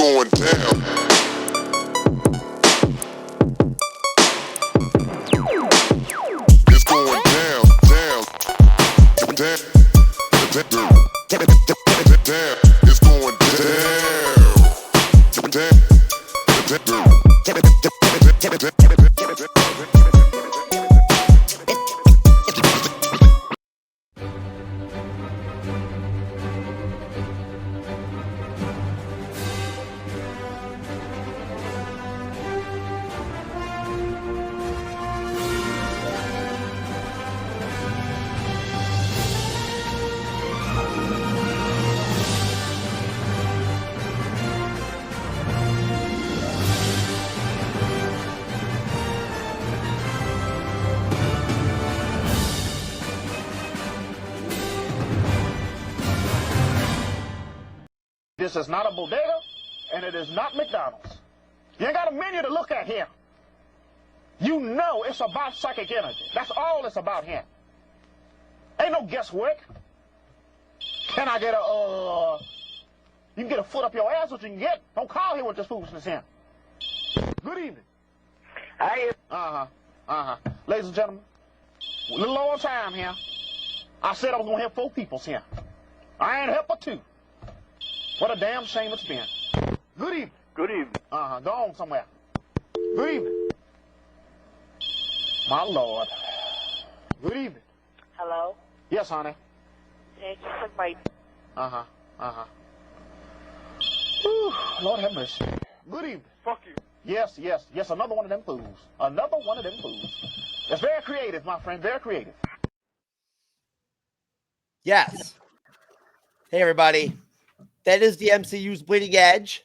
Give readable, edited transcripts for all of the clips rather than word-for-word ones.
going down. It's going down, down, down, down, down. It's going This is not a bodega, and it is not McDonald's. You ain't got a menu to look at here. You know it's about psychic energy. That's all it's about here. Ain't no guesswork. Can I get you can get a foot up your ass, what you can get. Don't call here with this foolishness here. Good evening. Hi. Ladies and gentlemen, a little on time here. I said I was going to help 4 people here. I ain't help but 2. What a damn shame it's been. Good evening. Good evening. Go on somewhere. Good evening. My Lord. Good evening. Hello? Yes, honey. Thank you for my... Whew, Lord have mercy. Good evening. Fuck you. Yes, another one of them fools. Another one of them fools. It's very creative, my friend, very creative. Yes. Hey, everybody. That is the MCU's Bleeding Edge,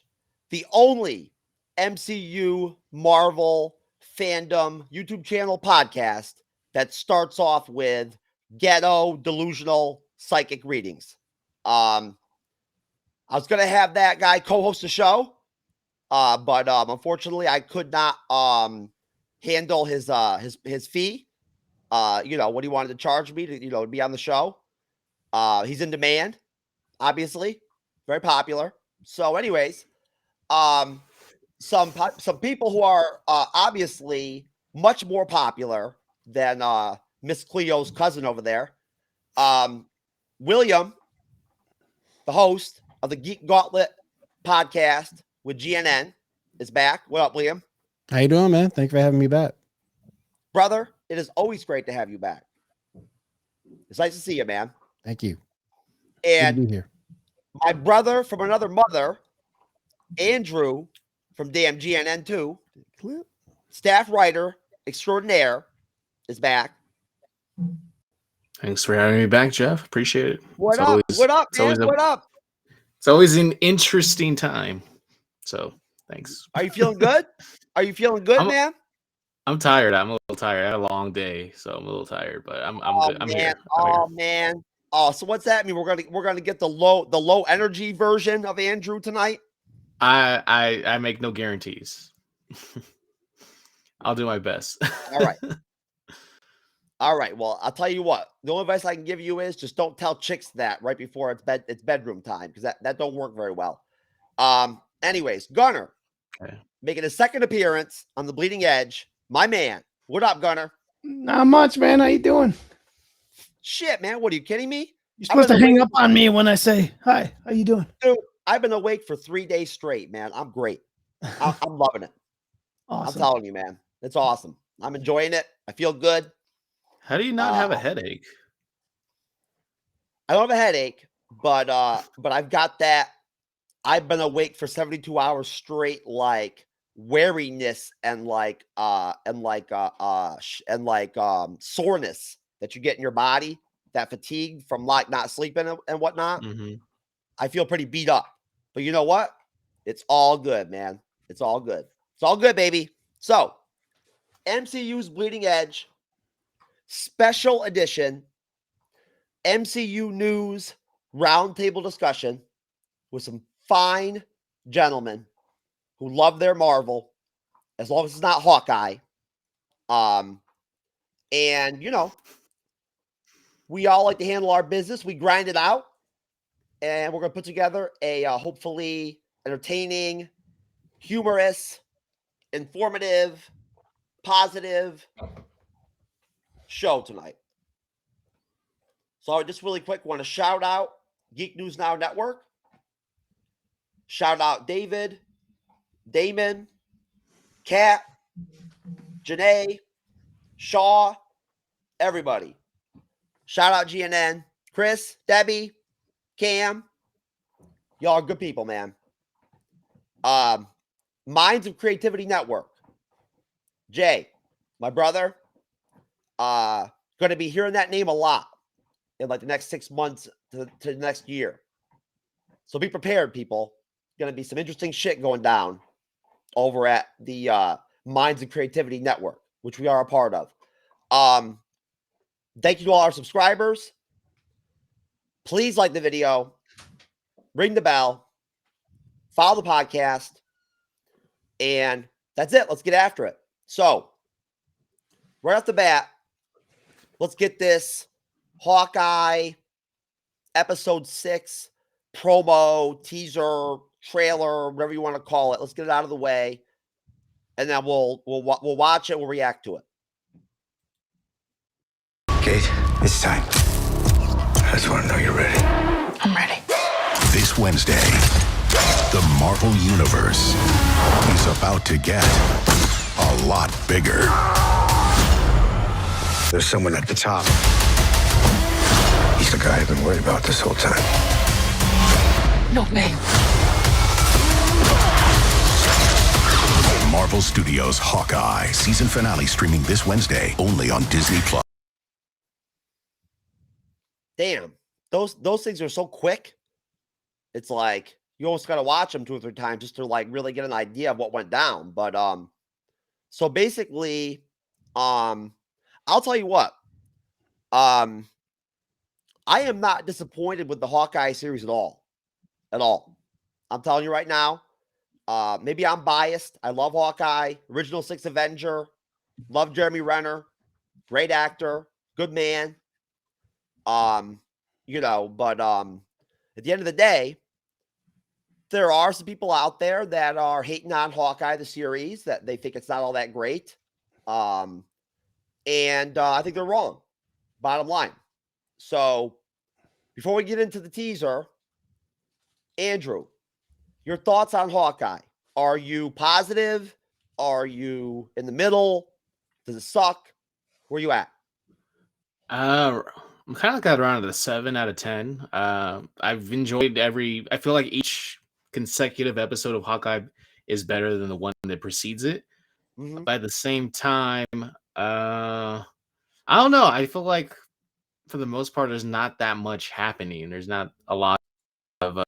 the only MCU Marvel fandom YouTube channel podcast that starts off with ghetto, delusional, psychic readings. I was going to have that guy co-host the show, but unfortunately I could not handle his fee, what he wanted to charge me to, be on the show. He's in demand, obviously. Very popular. So anyways, some people who are obviously much more popular than Miss Cleo's cousin over there. William, the host of the Geek Gauntlet Podcast with GNN, is back. What up, William? How you doing, man? Thank you for having me back. Brother, it is always great to have you back. It's nice to see you, man. Thank you. And good to be here. My brother from another mother, Andrew from damn GNN 2, staff writer extraordinaire, is back. Thanks for having me back, Jeff. Appreciate it. What up, man? What up? It's always an interesting time. So thanks. Are you feeling good? Man? I'm tired. I'm a little tired. I had a long day, so I'm a little tired, but I'm good. I'm here. Man. Oh, so what's that mean? We're gonna get the low energy version of Andrew tonight? I make no guarantees. I'll do my best. All right. Well, I'll tell you what. The only advice I can give you is just don't tell chicks that right before it's bedroom time, because that don't work very well. Anyways, Gunnar, making his second appearance on the Bleeding Edge. My man. What up, Gunnar? Not much, man. How you doing? Shit, man. What, are you kidding me? You're supposed to hang up on me when I say, hi, how you doing? Dude, I've been awake for 3 days straight, man. I'm great. I'm loving it. Awesome. I'm telling you, man. It's awesome. I'm enjoying it. I feel good. How do you not have a headache? I don't have a headache, but I've got that. I've been awake for 72 hours straight, like weariness and soreness that you get in your body, that fatigue from like not sleeping and whatnot. Mm-hmm. I feel pretty beat up, but you know what? It's all good, man. It's all good. It's all good, baby. So MCU's Bleeding Edge special edition MCU news roundtable discussion with some fine gentlemen who love their Marvel, as long as it's not Hawkeye. And we all like to handle our business. We grind it out, and we're going to put together a hopefully entertaining, humorous, informative, positive show tonight. So I just really quick want to shout out Geek News Now Network. Shout out David, Damon, Kat, Janae, Shaw, everybody. Shout out GNN, Chris, Debbie, Cam. Y'all are good people, man. Minds of Creativity Network. Jay, my brother, going to be hearing that name a lot in like the next 6 months to the next year. So be prepared, people. Going to be some interesting shit going down over at the Minds of Creativity Network, which we are a part of. Thank you to all our subscribers. Please like the video, ring the bell, follow the podcast, and that's it. Let's get after it. So, right off the bat, let's get this Hawkeye episode 6 promo, teaser, trailer, whatever you want to call it. Let's get it out of the way, and then we'll watch it. We'll react to it. Kate, it's time. I just want to know you're ready. I'm ready. This Wednesday, the Marvel Universe is about to get a lot bigger. There's someone at the top. He's the guy I've been worried about this whole time. No, babe. Marvel Studios' Hawkeye season finale streaming this Wednesday only on Disney+. Damn, those things are so quick. It's like you almost got to watch them 2 or 3 times just to like really get an idea of what went down. But so basically, I'll tell you what. I am not disappointed with the Hawkeye series at all. I'm telling you right now. Maybe I'm biased. I love Hawkeye, original 6 Avenger, love Jeremy Renner, great actor, good man. But at the end of the day, there are some people out there that are hating on Hawkeye, the series, that they think it's not all that great. And I think they're wrong, bottom line. So before we get into the teaser, Andrew, your thoughts on Hawkeye. Are you positive? Are you in the middle? Does it suck? Where you at? I'm kind of got around a 7 out of 10. I've enjoyed I feel like each consecutive episode of Hawkeye is better than the one that precedes it. Mm-hmm. But at the same time, I don't know. I feel like for the most part, there's not that much happening. There's not a lot of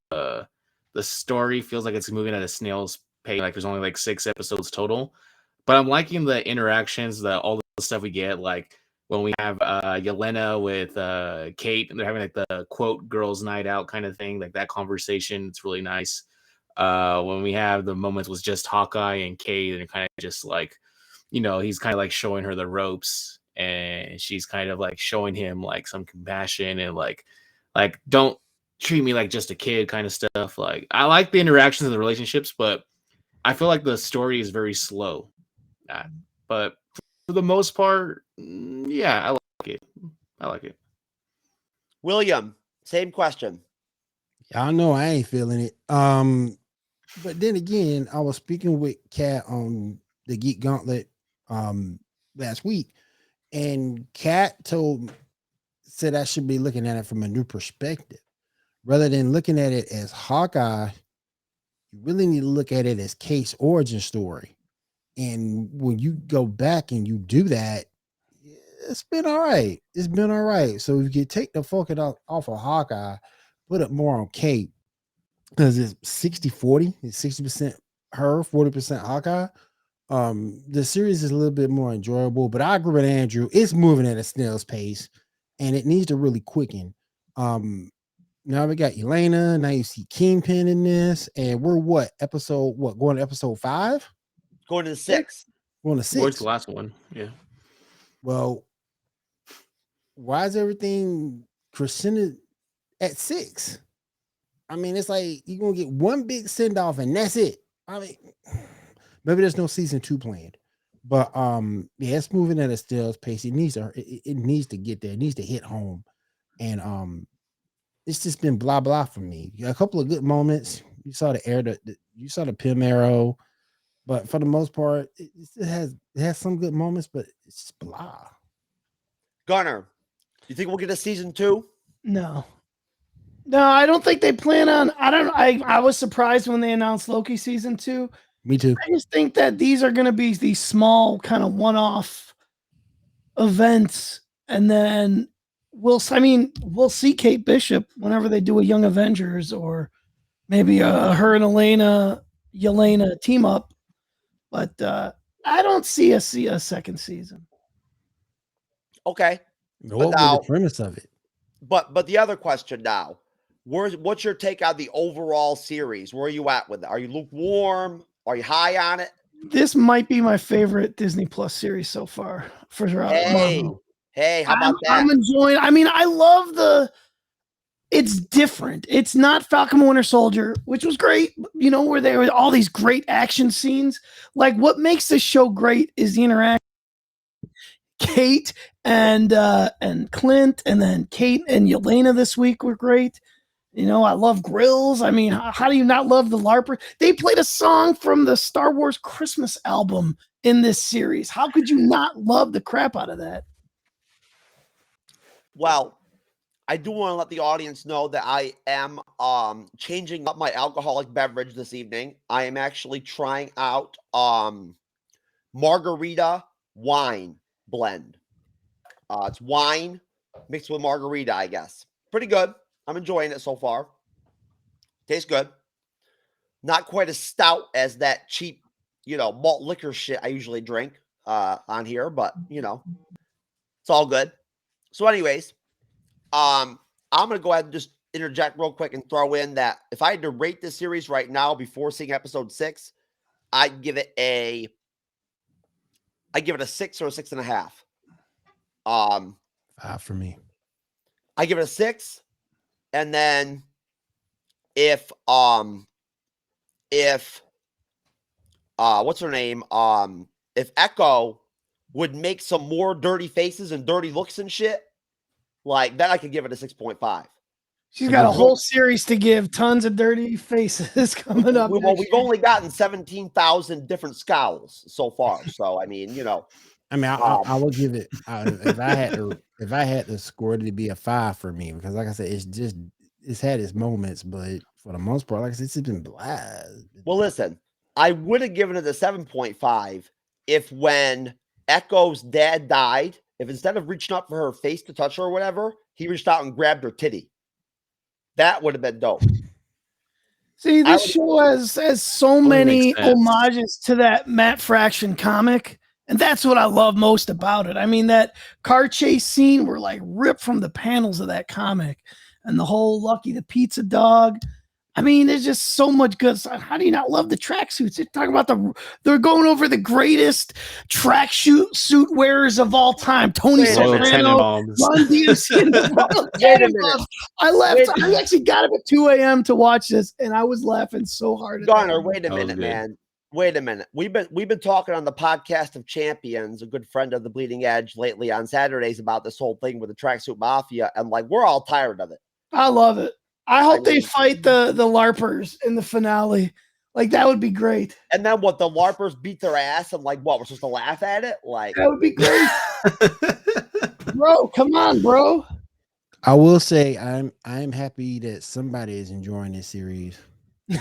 the story feels like it's moving at a snail's pace. Like there's only like 6 episodes total. But I'm liking the interactions, all the stuff we get, like when we have Yelena with Kate, and they're having like the quote girls' night out kind of thing, like that conversation. It's really nice. When we have the moments with just Hawkeye and Kate, and kind of just like, he's kind of like showing her the ropes, and she's kind of like showing him like some compassion and like don't treat me like just a kid kind of stuff. Like I like the interactions and the relationships, but I feel like the story is very slow. But for the most part, yeah, I like it. William, same question. Y'all know I ain't feeling it. But then again, I was speaking with Kat on the Geek Gauntlet last week, and Kat said I should be looking at it from a new perspective. Rather than looking at it as Hawkeye, you really need to look at it as Kate's origin story. And when you go back and you do that, it's been all right. It's been all right. So if you take the focus off of Hawkeye, put it more on Kate, because it's 60-40. It's 60% her, 40% Hawkeye. The series is a little bit more enjoyable, but I agree with Andrew. It's moving at a snail's pace, and it needs to really quicken. Now we got Elena. Now you see Kingpin in this, and we're going to episode 5? Going to the 6. Going to 6. Where's the last one? Yeah. Well, why is everything crescented at 6? I mean, it's like you're gonna get one big send off and that's it. I mean, maybe there's no season 2 planned, but yeah, it's moving at a snail's pace. It needs to get there. It needs to hit home, and it's just been blah blah for me. You got a couple of good moments. You saw you saw the Pym arrow, but for the most part, it has some good moments, but it's just blah. Gunnar, you think we'll get a season 2? No, I don't think they plan on. I was surprised when they announced Loki season 2. Me too. I just think that these are going to be these small kind of one-off events, and then we'll see Kate Bishop whenever they do a Young Avengers or maybe her and Yelena team up, but I don't see a second season. Okay. What was the premise of it? But the other question now, what's your take on the overall series? Where are you at with it? Are you lukewarm? Are you high on it? This might be my favorite Disney Plus series so far. For sure. Hey, how about that? I'm enjoying. I mean, I love it's different. It's not Falcon and Winter Soldier, which was great, where there were all these great action scenes. Like, what makes this show great is the interaction. Kate and Clint, and then Kate and Yelena this week were great. I love grills. I mean, how do you not love the LARPer? They played a song from the Star Wars Christmas album in this series. How could you not love the crap out of that? Well, I do want to let the audience know that I am changing up my alcoholic beverage this evening. I am actually trying out margarita wine blend. It's wine mixed with margarita, I guess. Pretty good. I'm enjoying it so far. Tastes good. Not quite as stout as that cheap, malt liquor shit I usually drink on here, but it's all good. So anyways, I'm going to go ahead and just interject real quick and throw in that if I had to rate this series right now before seeing episode 6, I'd give it a 6 or a 6.5. 5 for me. I give it a 6. And then if what's her name? If Echo would make some more dirty faces and dirty looks and shit, like that, I could give it a 6.5. She's got a whole series to give, tons of dirty faces coming up. Well, we've only gotten 17,000 different scowls so far. So, I mean, I will give it if I had to score it to be a 5 for me, because like I said, it's had its moments, but for the most part, like I said, it's been blah. Well, listen, I would have given it a 7.5 if when Echo's dad died, if instead of reaching up for her face to touch her or whatever, he reached out and grabbed her titty. That would have been dope. See, this show has so many homages to that Matt Fraction comic. And that's what I love most about it. I mean, that car chase scene were like ripped from the panels of that comic, and the whole Lucky the Pizza Dog. I mean, there's just so much good stuff. How do you not love the tracksuits? They're talking about they're going over the greatest suit wearers of all time. Tony Soprano, Run DMC. I left. I actually got up at 2 a.m. to watch this, and I was laughing so hard. Gunnar, wait a minute, man. Wait a minute. We've been talking on the podcast of Champions, a good friend of the Bleeding Edge, lately on Saturdays about this whole thing with the tracksuit mafia, and like we're all tired of it. I love it. I hope they fight the LARPers in the finale. Like that would be great. And then what? The LARPers beat their ass, and like what? We're supposed to laugh at it? Like that would be great, bro. Come on, bro. I will say I'm happy that somebody is enjoying this series. And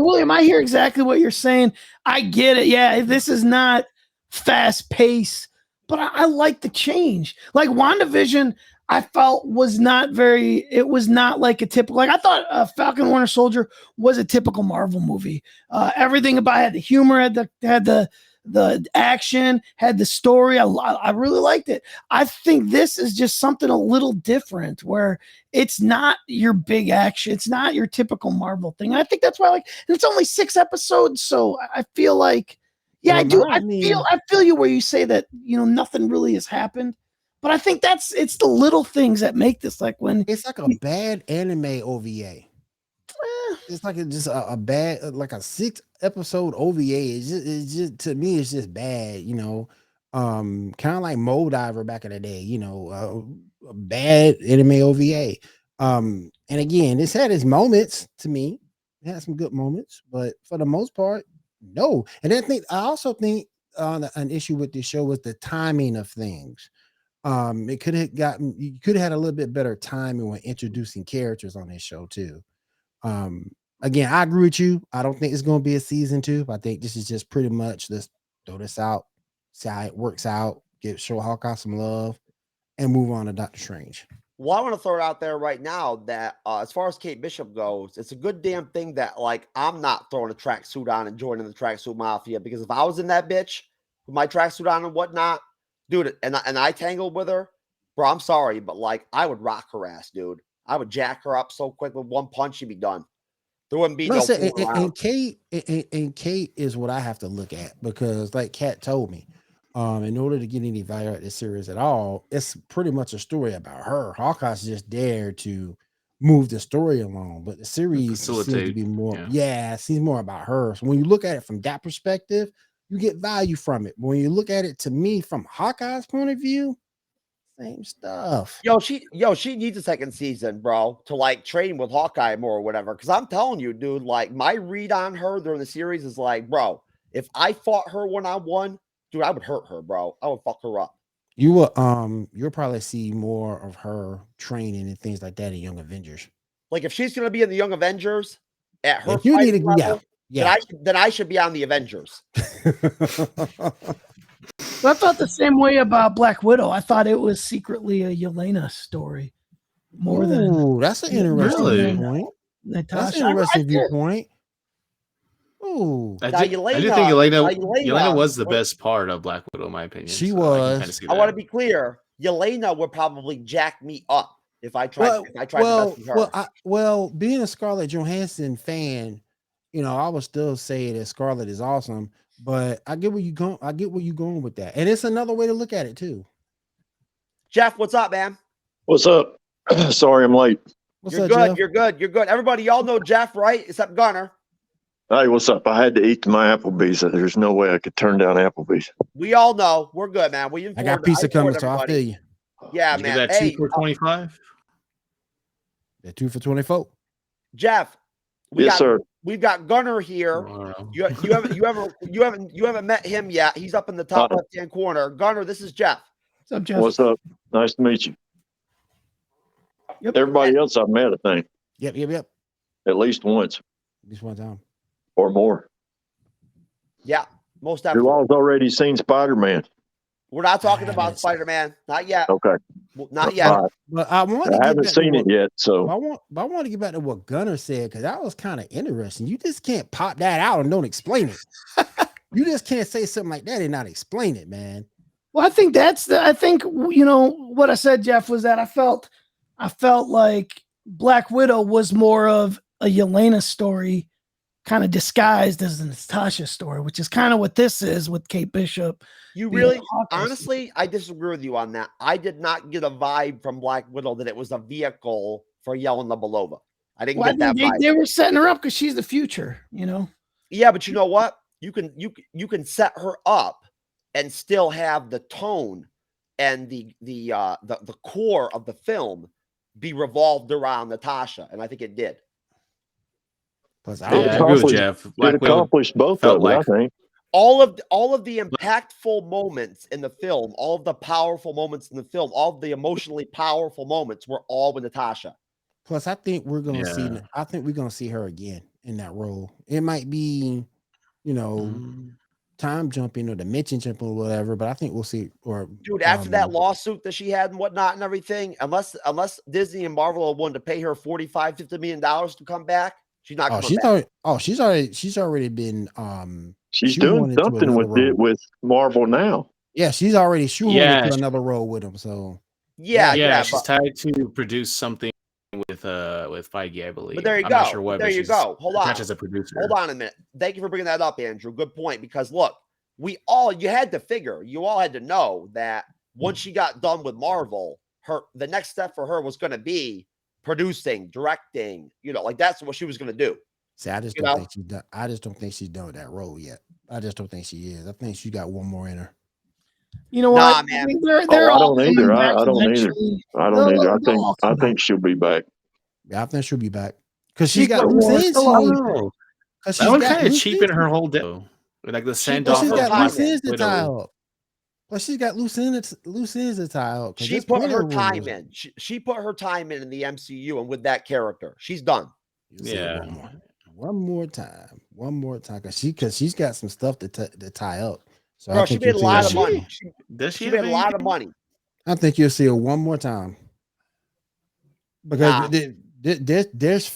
William, I hear exactly what you're saying. I get it. Yeah, this is not fast pace, but I like the change. Like WandaVision, I felt was not like a typical, like I thought Falcon and Winter Soldier was a typical Marvel movie. Everything about it had the humor, had the action, had the story. I really liked it. I think this is just something a little different where it's not your big action. It's not your typical Marvel thing. I think that's why and it's only 6 episodes. So I feel like, yeah, I do. I feel you where you say that, nothing really has happened. But I think it's the little things that make this like when it's like a bad anime OVA. it's like just a bad, like a 6-episode OVA. It's just to me, it's just bad, kind of like Mold Diver back in the day, a bad anime OVA. And again, this had its moments to me. It had some good moments, but for the most part, no. And I also think an issue with this show was the timing of things. You could have had a little bit better timing when introducing characters on this show too. Again, I agree with you. I don't think it's going to be a season 2. I think this is just pretty much let's throw this out, see how it works out, show Hawkeye some love, and move on to Doctor Strange. Well, I want to throw it out there right now that as far as Kate Bishop goes, it's a good damn thing that like I'm not throwing a tracksuit on and joining the tracksuit mafia, because if I was in that bitch with my tracksuit on and whatnot, dude, and I tangled with her, bro, I'm sorry, but like I would rock her ass, dude. I would jack her up so quick with one punch, she'd be done. There wouldn't be and Kate is what I have to look at, because like Kat told me, in order to get any value at this series at all, it's pretty much a story about her. Hawkeye's just there to move the story along, but the series seems to be more, it seems more about her. So when you look at it from that perspective, you get value from it. When you look at it to me from Hawkeye's point of view, same stuff. She needs a second season, bro, to like train with Hawkeye more or whatever. Because I'm telling you, dude, like my read on her during the series is like, bro, if I fought her 1-on-1, dude, I would hurt her, bro. I would fuck her up. You will you'll probably see more of her training and things like that in Young Avengers. Like if she's gonna be in the Young Avengers at her level, then I should be on the Avengers. I felt the same way about Black Widow. I thought it was secretly a Yelena story more than. That's an interesting viewpoint. Natasha. That's an interesting viewpoint. Ooh, I do think Yelena was the best part of Black Widow, in my opinion. She was. I want to be clear. Yelena would probably jack me up if I tried. to mess with her. Well, being a Scarlett Johansson fan, I would still say that Scarlett is awesome. But I get where you going. I get where you're going with that, and it's another way to look at it too. Jeff, what's up, man? What's up? Sorry, I'm late. You're good. You're good. Everybody, y'all know Jeff, right? Except Gunnar. Hey, what's up? I had to eat my Applebee's. There's no way I could turn down Applebee's. We all know. We're good, man. I got pizza coming, so I'll feel you. Yeah, you man. That 2 for $25. That 2 for $24. Jeff. Sir. We've got Gunnar here. You haven't met him yet. He's up in the top left-hand corner. Gunnar, this is Jeff. What's up, Jeff? What's up? Nice to meet you. Yep. Everybody else I've met, I think. Yep. At least once. At least one time. Or more. Yeah, most definitely. Your all's already seen Spider-Man. We're not talking about Spider-Man. Not yet. Okay. Not yet. But I haven't seen it yet, so I want to get back to what Gunnar said, because that was kind of interesting. You just can't pop that out and don't explain it. You just can't say something like that and not explain it, man. Well, I think what I said, Jeff, was that I felt like Black Widow was more of a Yelena story, kind of disguised as a Natasha story, which is kind of what this is with Kate Bishop. You really, honestly, I disagree with you on that. I did not get a vibe from Black Widow that it was a vehicle for Yelena Belova. I didn't get that vibe. They were setting her up because she's the future, Yeah, but you know what? You can set her up and still have the tone and the core of the film be revolved around Natasha, and I think it did. I agree with Jeff. It accomplished both of them, I think. All of the impactful moments in the film, all of the powerful moments in the film, all of the emotionally powerful moments were all with Natasha. Plus, I think we're gonna see. I think we're gonna see her again in that role. It might be, time jumping or dimension jumping or whatever, but I think we'll see. Or dude, after that lawsuit that she had and whatnot and everything, unless Disney and Marvel wanted to pay her $45-50 million to come back, she's not. She's already been. She's doing something with Marvel now. Yeah, she's already to another role with him. So she's tied to produce something with Feige, I believe. But there you I'm go. Not sure what, there you go. Hold on. As a producer. Hold on a minute. Thank you for bringing that up, Andrew. Good point. Because look, you all had to know that once she got done with Marvel, the next step for her was going to be producing, directing. Like that's what she was going to do. See, I just You don't know? think she's done. I just don't think she's done with that role yet. I just don't think she is. I think she got one more in her. You know Nah, what? man. I mean, they're I all don't either. coming back I don't either. eventually. I don't either. They'll all I come back. think she'll be back. Yeah, I think she'll be back because she's Secret got loose War ends. still She on. needs- Oh, 'cause that she's would got kind of loose cheapen ends. her whole deal. Like the send But off she's of got Black loose ends to tie Widow. up. But she's got loose ends to tie up. 'cause She there's put plenty her of time rumors. in. She put her time in the MCU and with that character. She's done. You say it Yeah. one more time, because she's got some stuff to tie up. So Bro, I she think made a you'll see lot her of money. Does she She have made a lot of anything? money. I think you'll see her one more time because there's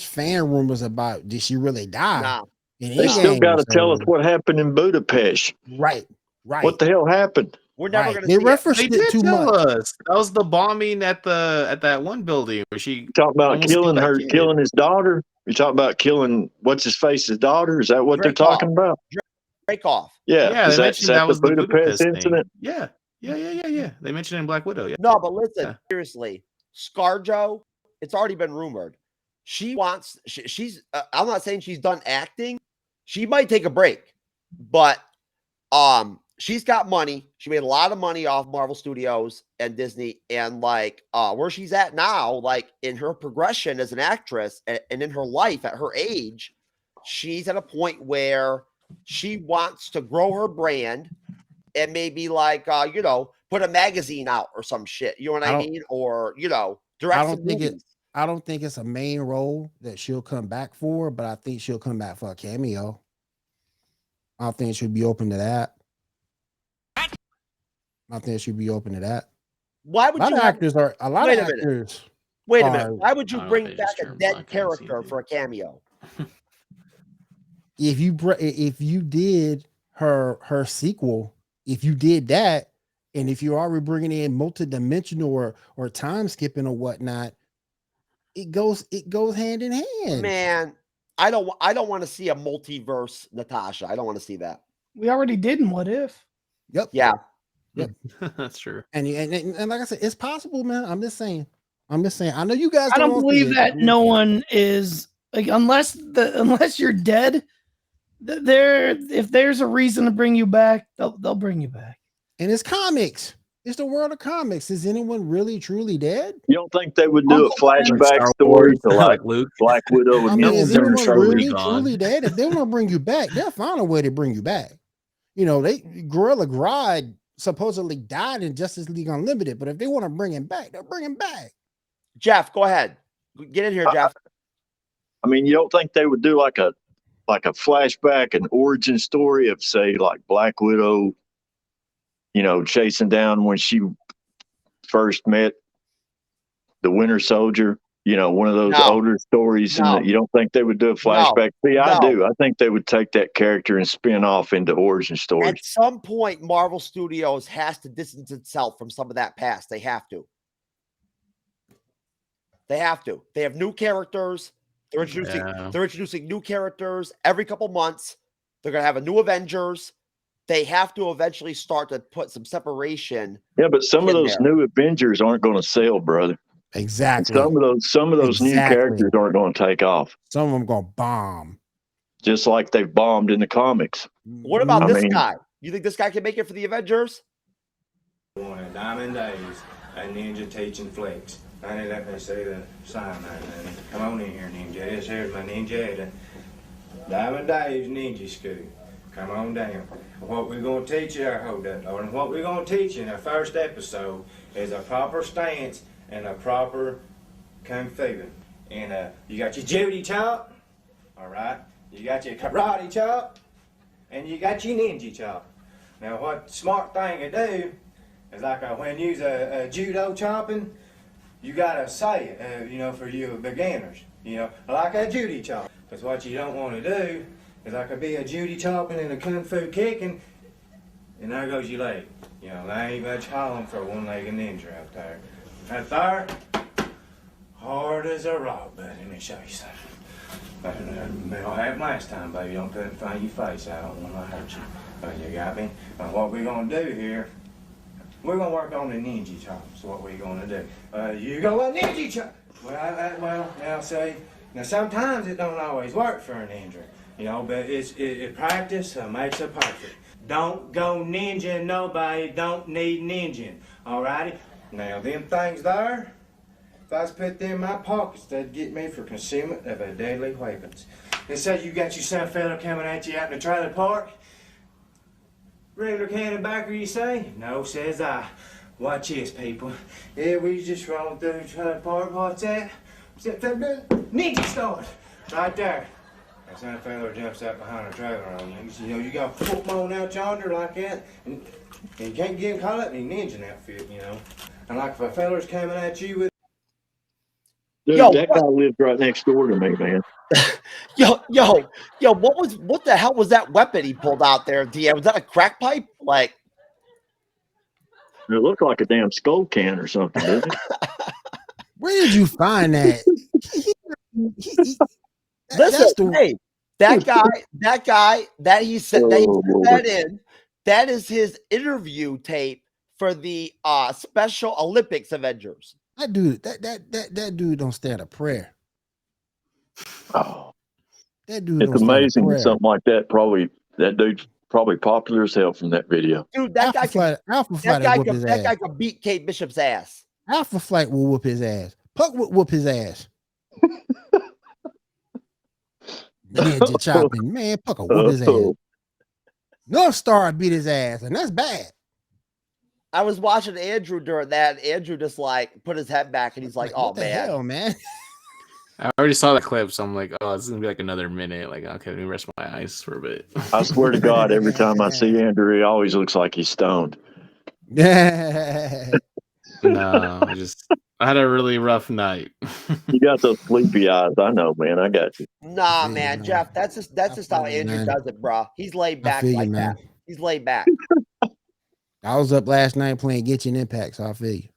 fan rumors about did she really die? Nah. in They still Endgame, got to tell us so- what happened in Budapest. Right. What the hell happened? We're never Right. gonna They see it. referenced They it did too tell much. us that was the bombing at that one building where she Talk about almost killing killed that her, kid. killing his daughter. You talk about killing what's his face's daughter. Is that what they're Dreykov. talking about? Break off. Yeah. Yeah, is they that, mentioned is that that the was the Budapest Budapest incident? thing. Yeah. They mentioned it in Black Widow. Yeah. No, but listen, Yeah. seriously, Scarjo, it's already been rumored. She's I'm not saying she's done acting. She might take a break, but she's got money. She made a lot of money off Marvel Studios and Disney, and like where she's at now, like in her progression as an actress and in her life at her age, she's at a point where she wants to grow her brand and maybe like put a magazine out or some shit. You know what I mean? Or direct some movies. I don't think it's a main role that she'll come back for, but I think she'll come back for a cameo. I think she'll be open to that. I think she'll be open to that. Why would a lot you of have- actors are a lot Wait of a minute. actors. Wait a are- minute. Why would you Oh, bring they back just a turned dead black, I haven't seen character it. for a cameo? If you did her sequel, if you did that, and if you're already bringing in multidimensional or time skipping or whatnot, it goes hand in hand. Man, I don't want to see a multiverse Natasha. I don't want to see that. We already did in What If. Yep. Yeah. That's true. And like I said, it's possible, man. I'm just saying. I know you guys. I don't wanna see believe it. that no one is like unless you're dead. If there's a reason to bring you back, they'll bring you back. And it's comics. It's the world of comics. Is anyone really truly dead? You don't think they would do a Star flashback story Wars, to like Luke. Black Widow I and mean, get is them anyone totally really gone. truly dead? If they want to bring you back, they'll find a way to bring you back. Gorilla Grodd supposedly died in Justice League Unlimited, but if they want to bring him back, they'll bring him back. Jeff, go ahead. Get in here, Jeff. I mean, you don't think they would do like a flashback, an origin story of say like Black Widow, chasing down when she first met the Winter Soldier, one of those No. older stories, No. and you don't think they would do a flashback? See, I No. do. I think they would take that character and spin off into origin stories. At some point, Marvel Studios has to distance itself from some of that past. They have to. They have new characters. They're introducing new characters every couple months. They're gonna have a new Avengers. They have to eventually start to put some separation. Yeah, but some of in those there. new Avengers aren't going to sell, brother. Exactly. Some of those new Exactly. characters aren't going to take off, Some of them gonna bomb. just like they've bombed in the comics. What about I this mean- guy? You think this guy can make it for the Avengers? One of Diamond Days, a ninja teaching flicks. Honey, let me see the sign there, honey. Come on in here, ninja. Here's my ninja. Diamond Dave's Ninja School. Come on down. What we're going to teach you, hold up, Lord. And what we're going to teach you in the first episode is a proper stance and a proper kung fu. And you got your Judy chop, all right? You got your karate chop, and you got your ninja chop. Now, what smart thing to do is like when you use a judo chopping, you gotta say it, for you beginners, like a Judy chop. Because what you don't want to do is like be a Judy chopping and a kung fu kicking, and there goes your leg. There ain't much hauling for a one-legged ninja out there. Right there, hard as a rock, buddy. Let me show you something. I don't have last time, baby. Don't put it in front of your face. I don't want to hurt you. You got me? Now, what we're going to do here, we're going to work on the ninja chops. What we're going to do. You go a ninja chop. Well, now say, Now, sometimes it don't always work for a ninja, but it practice makes a perfect. Don't go ninja nobody, don't need ninja, alrighty? Now, them things there, if I was put them in my pockets, they'd get me for concealment of a deadly weapons. They say you got your son fella coming at you out in the trailer park. Regular cannon you say? No, says I. Watch this, people. Yeah, we just rolling through the trailer park. What's that? Ninja start! Right there. That son fella jumps out behind a trailer on you. You got to put them on out yonder like that, and you can't get him caught up in your ninja outfit, And like if a feller's coming at you with... Dude, that guy lived right next door to me, man. Yo, what the hell was that weapon he pulled out there, DM? Was that a crack pipe? Like, it looked like a damn skull can or something, didn't it? Where did you find that? Listen, hey, that guy that he said that in, that is his interview tape for the Special Olympics Avengers. That dude don't stand a prayer. Oh, that dude. It's amazing that something like that that dude's probably popular as hell from that video. Dude, that guy could beat Kate Bishop's ass. Alpha Flight will whoop his ass. Puck will whoop his ass. Ninja chopping, man. Puck will whoop his ass. North Star beat his ass, and that's bad. I was watching Andrew during that. Andrew just like put his head back and he's like, "Oh man, hell, man." I already saw that clip, so I'm like, "Oh, this is gonna be like another minute." Like, okay, let me rest my eyes for a bit. I swear to God, every time I see Andrew, he always looks like he's stoned. No, I had a really rough night. You got those sleepy eyes. I know, man. I got you. Nah, man, Jeff. That's just how Andrew does it, bro. He's laid back like that. He's laid back. I was up last night playing Get You Impact, so I feel you.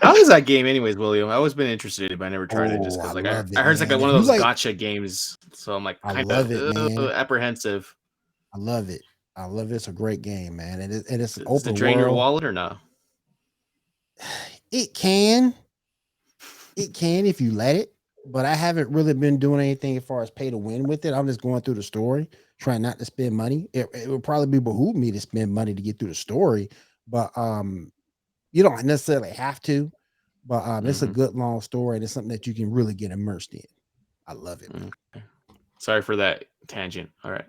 How is that game, anyways, William? I've always been interested, but I never tried it just because, like, I heard it's like one of those gotcha games, so I'm like kind of apprehensive. I love it. I love it. It's a great game, man. And it's an open Does it drain your wallet or no? It can if you let it, but I haven't really been doing anything as far as pay to win with it. I'm just going through the story, trying not to spend money. It would probably be behoove me to spend money to get through the story, but you don't necessarily have to. But it's a good long story, and it's something that you can really get immersed in. I love it. Okay. Sorry for that tangent. All right.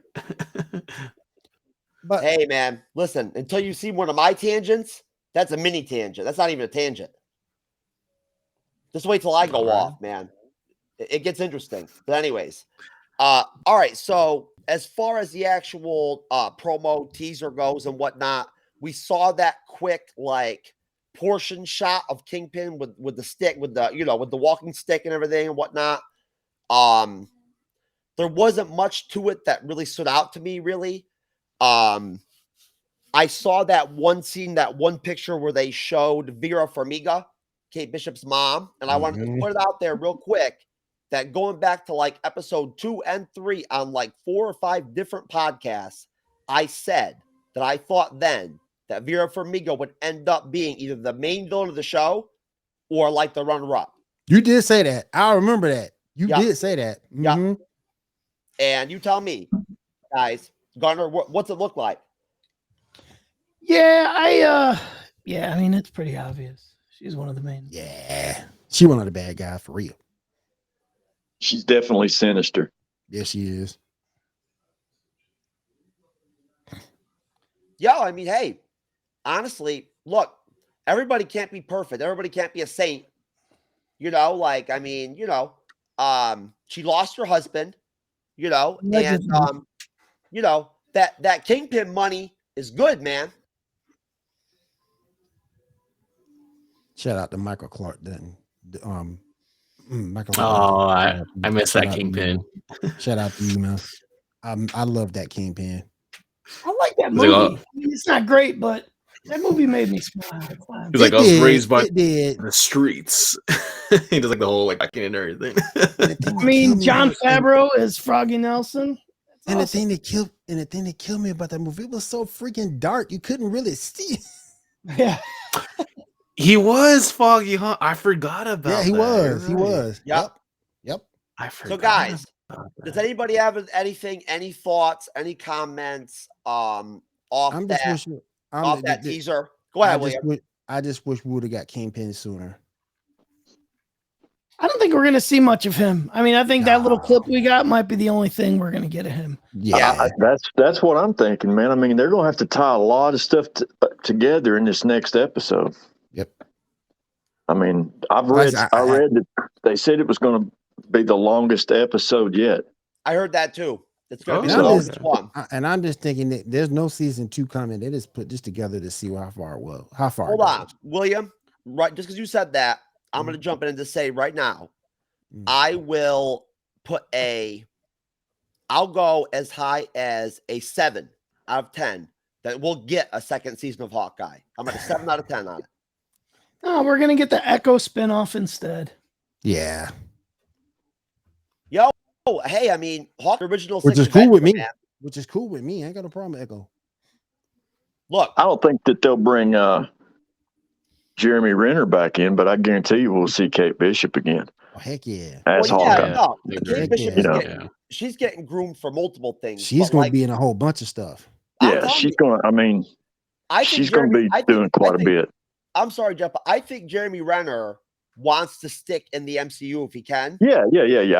But hey, man, listen, until you see one of my tangents, that's a mini tangent. That's not even a tangent. Just wait till I go off, man. It gets interesting. But anyways, all right. So as far as the actual promo teaser goes and whatnot, we saw that quick like portion shot of Kingpin with the stick, with the with the walking stick and everything and whatnot. There wasn't much to it that really stood out to me, really. I saw that one scene, that one picture where they showed Vera Farmiga, Kate Bishop's mom, and I wanted to put it out there real quick that going back to like episode 2 and 3 on like 4 or 5 different podcasts, I said that I thought then that Vera Farmiga would end up being either the main villain of the show or like the runner-up. You did say that. I remember that. You did say that. Yeah. And you tell me, guys, Gunnar, what's it look like? Yeah, I mean, it's pretty obvious. She's one of the main. Yeah, she's one of the bad guys for real. She's definitely sinister. Yes, she is. Yo, I mean, hey, honestly, look, everybody can't be perfect. Everybody can't be a saint. Like, I mean, she lost her husband, and that Kingpin money is good, man. Shout out to Michael Clark then. Michael. Oh, I miss that Kingpin. Shout out to you, man. I love that Kingpin. I like that movie. I mean, it's not great, but that movie made me smile. He's like, I was raised by the streets. He does like the whole like backing and everything. I mean, John Favreau is Froggy Nelson. And the thing that killed me about that movie, it was so freaking dark. You couldn't really see. Yeah. He was Foggy, huh? I forgot about that. Yeah, he was. You're He right. was. Yep. Yep. I forgot. So, guys, about does that. anybody have anything, any thoughts, any comments off I'm just that wishing. off that teaser? Go ahead, William. I just wish we would have got Kingpin sooner. I don't think we're going to see much of him. I mean, I think that little clip we got might be the only thing we're going to get of him. Yeah, that's what I'm thinking, man. I mean, they're going to have to tie a lot of stuff together in this next episode. Yep. I mean, I read that they said it was going to be the longest episode yet. I heard that too. It's going to be And the I'm longest just- one. And I'm just thinking that there's no season 2 coming. They just put this together to see how far it will. How far? Hold it on, goes. William. Right, just because you said that, I'm going to jump in and just say right now, I will put I'll go as high as a 7 out of 10 that we'll get a second season of Hawkeye. I'm at a 7 out of 10 on it. No, we're going to get the Echo spinoff instead. Yeah. Yo, hey, I mean, Hawk original Which is Six cool with Avenger, me. man. Which is cool with me. I ain't got no problem with Echo. Look, I don't think that they'll bring Jeremy Renner back in, but I guarantee you we'll see Kate Bishop again. Oh, heck yeah. As well, yeah, Hawkeye. no, Heck Kate Bishop yeah. is she's getting groomed for multiple things. She's but, going like, to be in a whole bunch of stuff. I'm Yeah, telling she's you, going to, I mean, I think she's going to be doing quite a bit. I'm sorry, Jeff, but I think Jeremy Renner wants to stick in the MCU if he can. Yeah.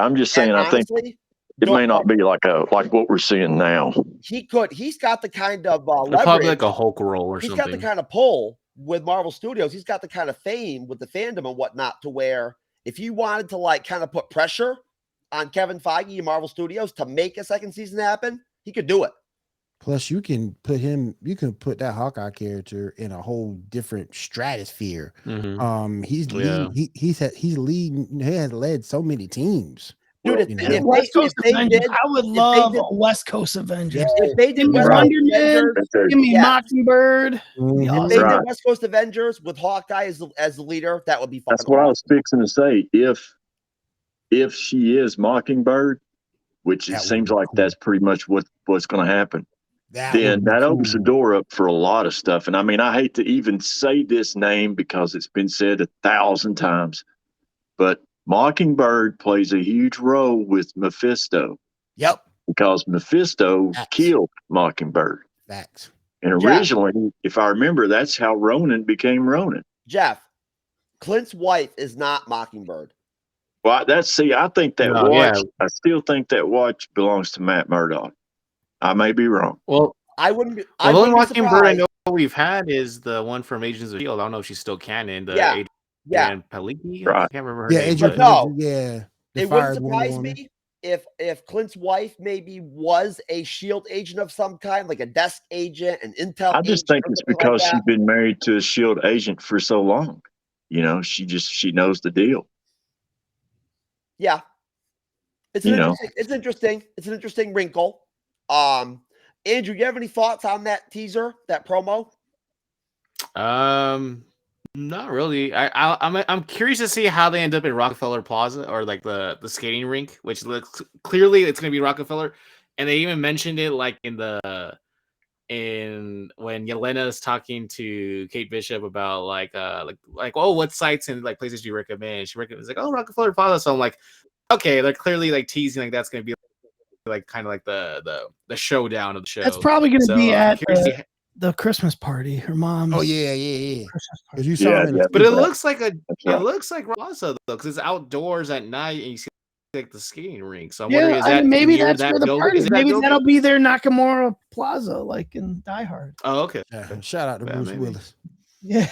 I'm just saying, And I think honestly, it may not be like what we're seeing now. he's got the kind of Probably leverage. like a Hulk role or He's something. got the kind of pull with Marvel Studios. He's got the kind of fame with the fandom and whatnot to where if he wanted to like kind of put pressure on Kevin Feige and Marvel Studios to make a second season happen, he could do it. Plus, you can put that Hawkeye character in a whole different stratosphere. Mhm. He has led so many teams. Dude, if, You know? if West they, Coast if they Avengers. did, I would if they love did- a West Coast Avengers. if they did Give me West Wonder Coast Man. Avengers, Give me yeah. Mockingbird. Mhm. If they Right. did West Coast Avengers with Hawkeye as the leader, that would be fun. That's what I was fixing to say. If she is Mockingbird, which it That would seems be like cool. that's pretty much what's going to happen, That then would be that opens the cool. door up for a lot of stuff. And I mean, I hate to even say this name because it's been said 1,000 times, but Mockingbird plays a huge role with Mephisto Yep. because Mephisto Facts. killed Mockingbird. Facts. And Jeff. originally, if I remember, that's how Ronan became Ronan. Jeff, Clint's wife is not Mockingbird. Well, I think that No, watch, yeah. I still think that watch belongs to Matt Murdock. I may be wrong. Well, I wouldn't be. the I only wouldn't be Mockingbird I surprised. know we've had is the one from Agents of S.H.I.E.L.D. I don't know if she's still canon. The Yeah, Adrian yeah. Pellicki? Right. I can't remember her Yeah, name. Adrian but- No. Pellicki, yeah. The It wouldn't fired Wonder surprise Woman. me if Clint's wife maybe was a SHIELD agent of some kind, like a desk agent, an intel. I just agent think or it's something because like she's that. been married to a SHIELD agent for so long. You know, she knows the deal. Yeah, it's You know. interesting. It's an interesting wrinkle. Andrew, you have any thoughts on that teaser, that promo? Not really. I'm curious to see how they end up in Rockefeller Plaza or like the skating rink, which looks clearly it's gonna be Rockefeller, and they even mentioned it like in when Yelena is talking to Kate Bishop about like oh, what sites and like places do you recommend? She recommends like, oh, Rockefeller Plaza. So I'm like, okay, they're clearly like teasing like that's gonna be like kind of like the showdown of the show. That's probably going to be I'm at curious to see- the Christmas party. Her mom's. Oh yeah. Christmas party. Because you saw him in But it the looks like That's it right. looks like Plaza though, because it's outdoors at night and you see like the skating rink. So I'm wondering, Yeah, is I that mean, maybe near that's that where the building? party. Is it that Maybe building? that'll be their Nakamura Plaza, like in Die Hard. Oh, okay. Yeah, shout out to Yeah, Bruce maybe. Willis. Yeah,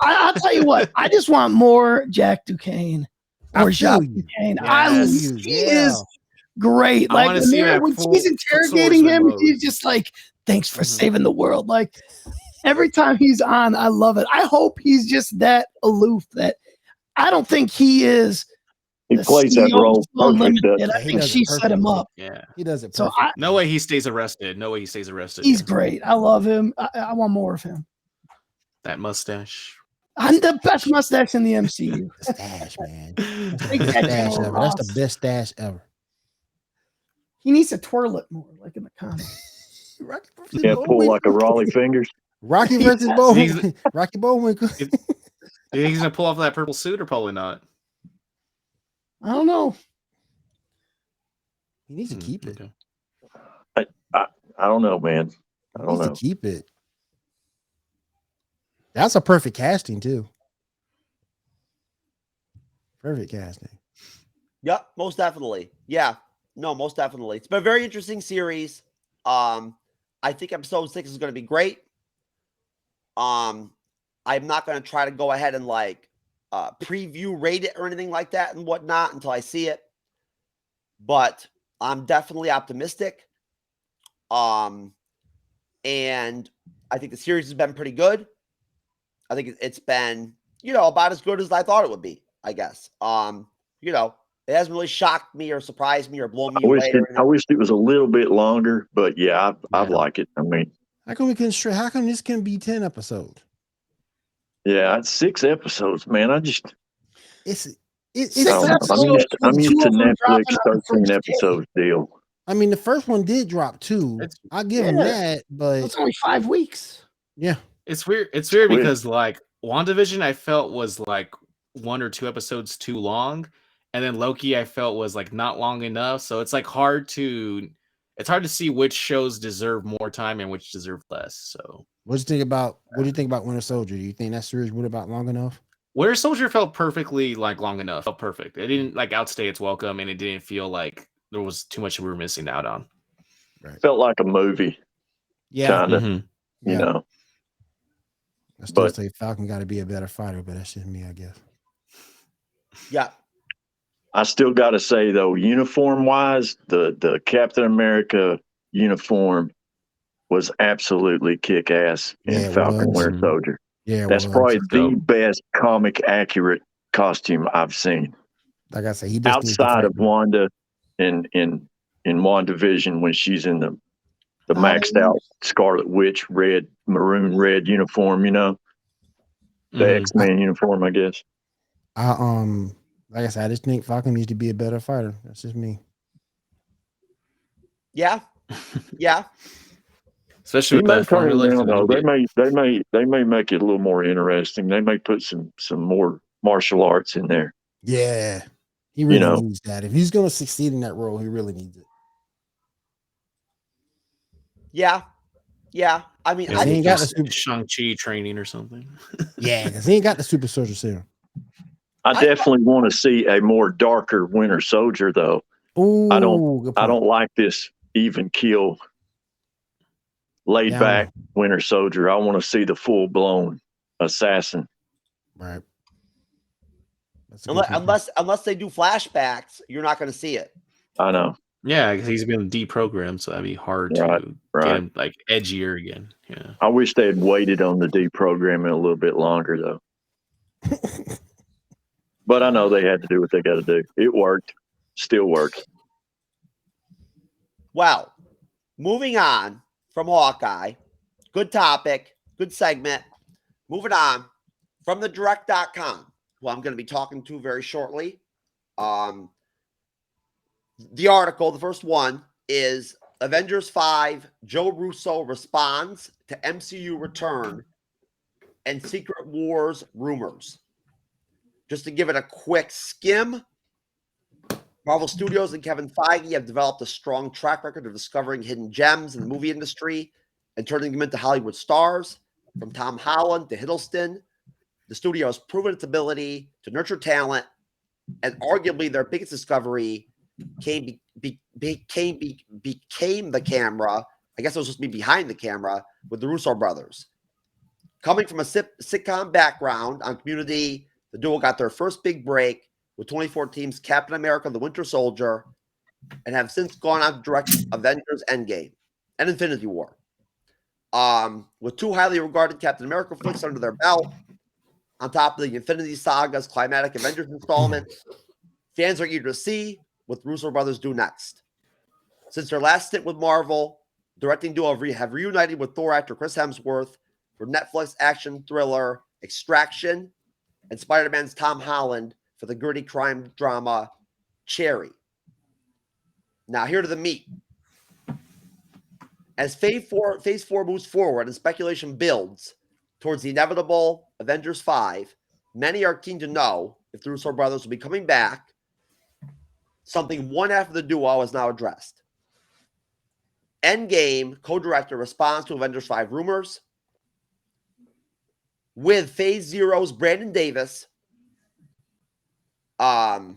I'll tell you what. I just want more Jack Duquesne I or feel Jacques you. Duquesne. Yes. He is great. I Like wanna see him at when full she's interrogating him, swordsman mode. he's just like, "Thanks for Mhm. saving the world." Like every time he's on, I love it. I hope he's just that aloof. That I don't think he is. He the plays that CEO role of perfect. Unlimited. doesn't I he? think does it she set him perfectly. up. Yeah. He does it So perfect. No way he stays arrested. No way he stays arrested. he's Yeah. great. I love him. I want more of him. That mustache. I'm the best mustache in the MCU. The stash, man. Take Best that stash down, ever. That's Ross. the best stash ever. He needs to twirl it more, like in the comics. Rocky versus Yeah, pull Bullwinkle. like a Raleigh fingers. Rocky versus He's- Bullwinkle. Rocky Bullwinkle. You think he's gonna pull off that purple suit or probably not? I don't know. He needs to keep it. Okay. I don't know, man. I He don't needs know. to keep it. That's a perfect casting too. Perfect casting. Yep, most definitely. Yeah, no, most definitely. It's been a very interesting series. I think episode 6 is going to be great. I'm not going to try to go ahead and like preview, rate it, or anything like that and whatnot until I see it. But I'm definitely optimistic. And I think the series has been pretty good. I think it's been, about as good as I thought it would be, I guess. It hasn't really shocked me or surprised me or blown me away. I wished it was a little bit longer, but yeah, I like it. I mean, how come this can be 10 episodes? Yeah, it's 6 episodes, man. I'm used to Netflix 13 episodes deal. I mean, the first one did drop 2. I'll give him that, but it's only 5 weeks. Yeah. It's weird. It's weird because like WandaVision I felt was like 1 or 2 episodes too long. And then Loki I felt was like not long enough. So it's like hard to see which shows deserve more time and which deserve less. So what do you think about Winter Soldier? Do you think that series would about long enough? Winter Soldier felt perfectly like long enough. Felt perfect. It didn't like outstay its welcome, and it didn't feel like there was too much we were missing out on. Right. Felt like a movie. Yeah. Kinda, Mm-hmm. you know. I still say Falcon got to be a better fighter, but that's just me, I guess. Yeah. I still got to say though, uniform wise, the Captain America uniform was absolutely kick ass in Falcon Winter Soldier. Yeah, that's probably the best comic accurate costume I've seen. Like I said, he just outside of Wanda in WandaVision when she's in the maxed out Scarlet Witch maroon red uniform, the X-Men uniform, I guess. Like I said, I just think Falcon needs to be a better fighter. That's just me. Yeah. Yeah. Especially with that formula. They may make it a little more interesting. They may put some more martial arts in there. Yeah. He really needs that. If he's going to succeed in that role, he really needs it. Yeah. Yeah. I mean, I ain't got the Shang-Chi training or something. Yeah, because he ain't got the super soldier serum. I definitely want to see a more darker Winter Soldier, though. Ooh, I don't like this even keel, laid back Winter Soldier. I want to see the full blown assassin. Right. Unless they do flashbacks, you're not going to see it. I know. Yeah, because he's been deprogrammed, so that'd be hard to get him like edgier again. Yeah. I wish they had waited on the deprogramming a little bit longer, though. But I know they had to do what they got to do. It worked. Still works. Well, moving on from Hawkeye. Good topic. Good segment. Moving on from the direct.com, who I'm going to be talking to very shortly. The article, the first one, is Avengers 5, Joe Russo responds to MCU return and Secret Wars rumors. Just to give it a quick skim, Marvel Studios and Kevin Feige have developed a strong track record of discovering hidden gems in the movie industry and turning them into Hollywood stars. From Tom Holland to Hiddleston, the studio has proven its ability to nurture talent, and arguably their biggest discovery became the camera. I guess it was supposed to be behind the camera with the Russo brothers. Coming from a sitcom background on Community, the duo got their first big break with 2014's Captain America: The Winter Soldier, and have since gone on to direct Avengers Endgame and Infinity War. With 2 highly regarded Captain America flicks under their belt, on top of the Infinity Saga's climatic Avengers installment, fans are eager to see what the Russo brothers do next. Since their last stint with Marvel, directing duo have reunited with Thor actor Chris Hemsworth for Netflix action thriller Extraction, and Spider-Man's Tom Holland for the gritty crime drama Cherry. Now, here to the meat. As Phase 4 moves forward and speculation builds towards the inevitable Avengers 5, many are keen to know if the Russo brothers will be coming back. Something one half of the duo is now addressed. Endgame co-director responds to Avengers 5 rumors. With Phase Zero's Brandon Davis, Joe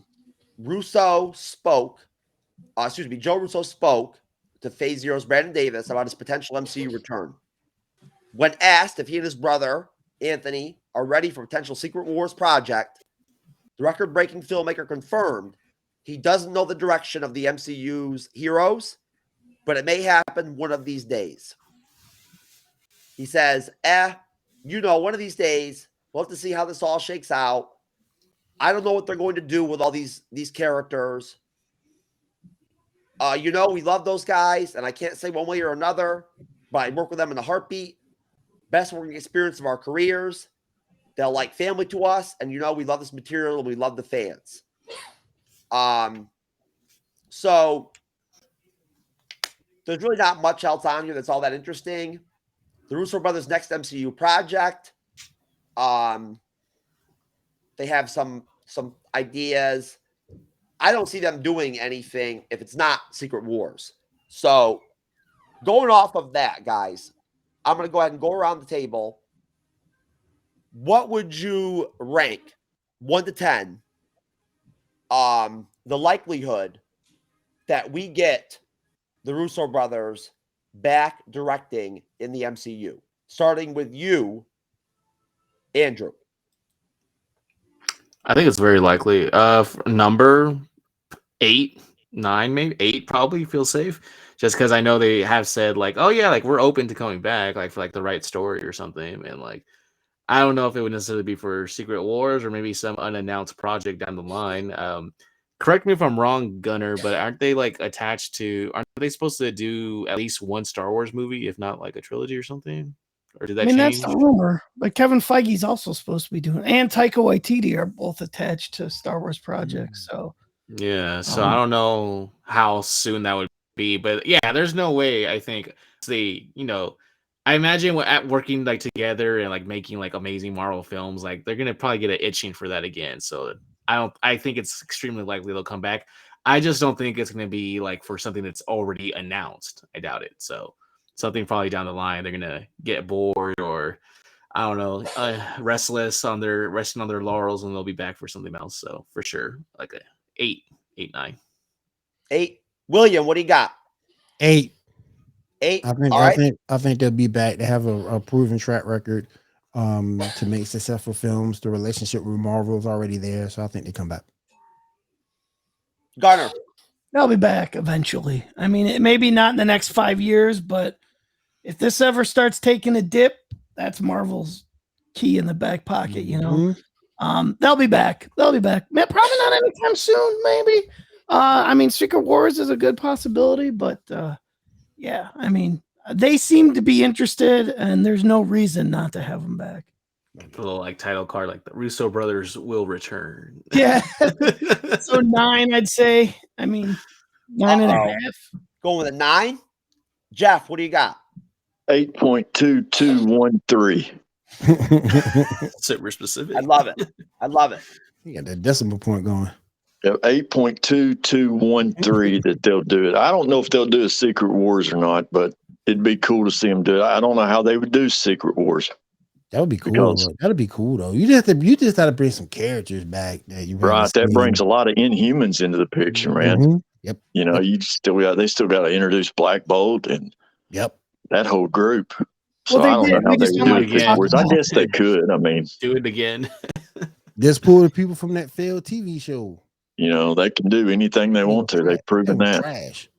Russo spoke to Phase Zero's Brandon Davis about his potential MCU return. When asked if he and his brother, Anthony, are ready for potential Secret Wars project, the record-breaking filmmaker confirmed he doesn't know the direction of the MCU's heroes, but it may happen one of these days. He says, one of these days, we'll have to see how this all shakes out. I don't know what they're going to do with all these characters. We love those guys, and I can't say one way or another, but I work with them in a heartbeat. Best working experience of our careers. They're like family to us, and we love this material and we love the fans. So there's really not much else on here that's all that interesting. The Russo brothers' next MCU project. They have some ideas. I don't see them doing anything if it's not Secret Wars. So going off of that, guys, I'm going to go ahead and go around the table. What would you rank 1 to 10 the likelihood that we get the Russo brothers back directing in the MCU? Starting with you, Andrew. I think it's very likely. Number 8, 9, maybe 8 probably feels safe. Just because I know they have said we're open to coming back, for the right story or something. And I don't know if it would necessarily be for Secret Wars or maybe some unannounced project down the line. Correct me if I'm wrong, Gunnar, but aren't they attached to? Aren't they supposed to do at least one Star Wars movie, if not a trilogy or something? Or did that change? That's the rumor. But Kevin Feige's also supposed to be doing, and Taika Waititi are both attached to Star Wars projects. So yeah, so I don't know how soon that would be, but yeah, there's no way. I think they, I imagine working together and making amazing Marvel films, they're gonna probably get an itching for that again. So I think it's extremely likely they'll come back. I just don't think it's gonna be for something that's already announced. I doubt it. So something probably down the line they're gonna get bored or I don't know, resting on their laurels, and they'll be back for something else. So for sure, a 8, 9. 8. William, what do you got? 8. 8. I think they'll be back. They have a proven track record to make successful films. The relationship with Marvel is already there, so I think they come back. Gunnar. They'll be back eventually. I mean, it may be not in the next 5 years, but if this ever starts taking a dip, that's Marvel's key in the back pocket, They'll be back. Probably not anytime soon, maybe. Secret Wars is a good possibility, but yeah, they seem to be interested, and there's no reason not to have them back. A little title card, the Russo brothers will return. Yeah. So 9, I'd say. 9.5. Going with a 9. Jeff, what do you got? 8.2213. Super specific. I love it. You got that decimal point going. 8.2213 that they'll do it. I don't know if they'll do a Secret Wars or not, but it'd be cool to see them do it. I don't know how they would do Secret Wars. That would be cool. That'd be cool though. You just have to bring some characters back that you right. That brings a lot of Inhumans into the picture, man. Mm-hmm. Yep. They still got to introduce Black Bolt and that whole group. So I don't know how they would do it again. I guess they could. Do it again. Just pull the people from that failed TV show. They can do anything they want to. They've proven that. Trash.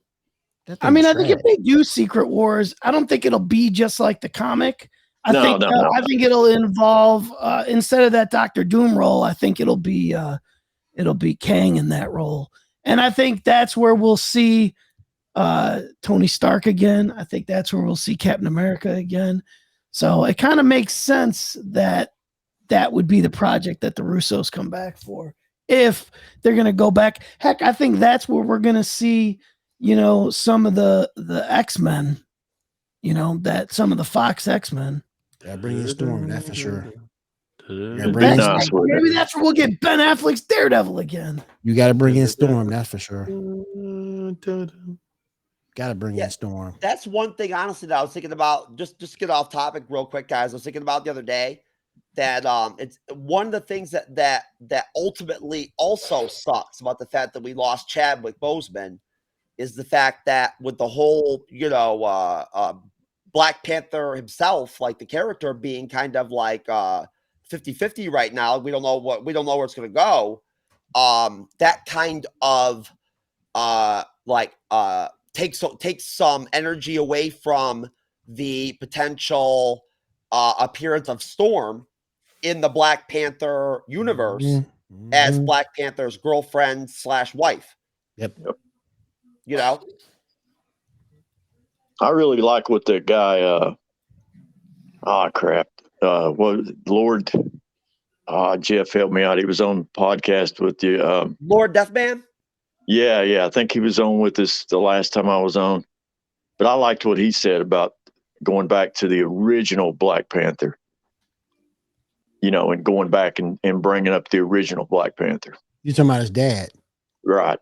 I think if they do Secret Wars, I don't think it'll be just like the comic. I think it'll involve instead of that Doctor Doom role, I think it'll be Kang in that role. And I think that's where we'll see Tony Stark again. I think that's where we'll see Captain America again. So it kind of makes sense that would be the project that the Russos come back for. If they're going to go back, heck, I think that's where we're going to see, some of the X-Men, that some of the Fox X-Men. That bring a storm, that's for sure. Be nice with it. Maybe that's where we'll get Ben Affleck's Daredevil again. You got to bring in Storm, that's for sure. Got to bring in Storm. That's one thing, honestly, that I was thinking about. Just to get off topic real quick, guys. I was thinking about the other day that it's one of the things that ultimately also sucks about the fact that we lost Chadwick Boseman is the fact that with the whole, Black Panther himself, like the character being kind of like 50-50 right now. We don't know where it's going to go. That kind of takes some energy away from the potential appearance of Storm in the Black Panther universe as Black Panther's girlfriend / wife. Yep. I really like what that guy, Lord, Jeff helped me out. He was on podcast with you. Lord Deathman? Yeah. I think he was on with us the last time I was on. But I liked what he said about going back to the original Black Panther, and going back and bringing up the original Black Panther. You're talking about his dad. Right.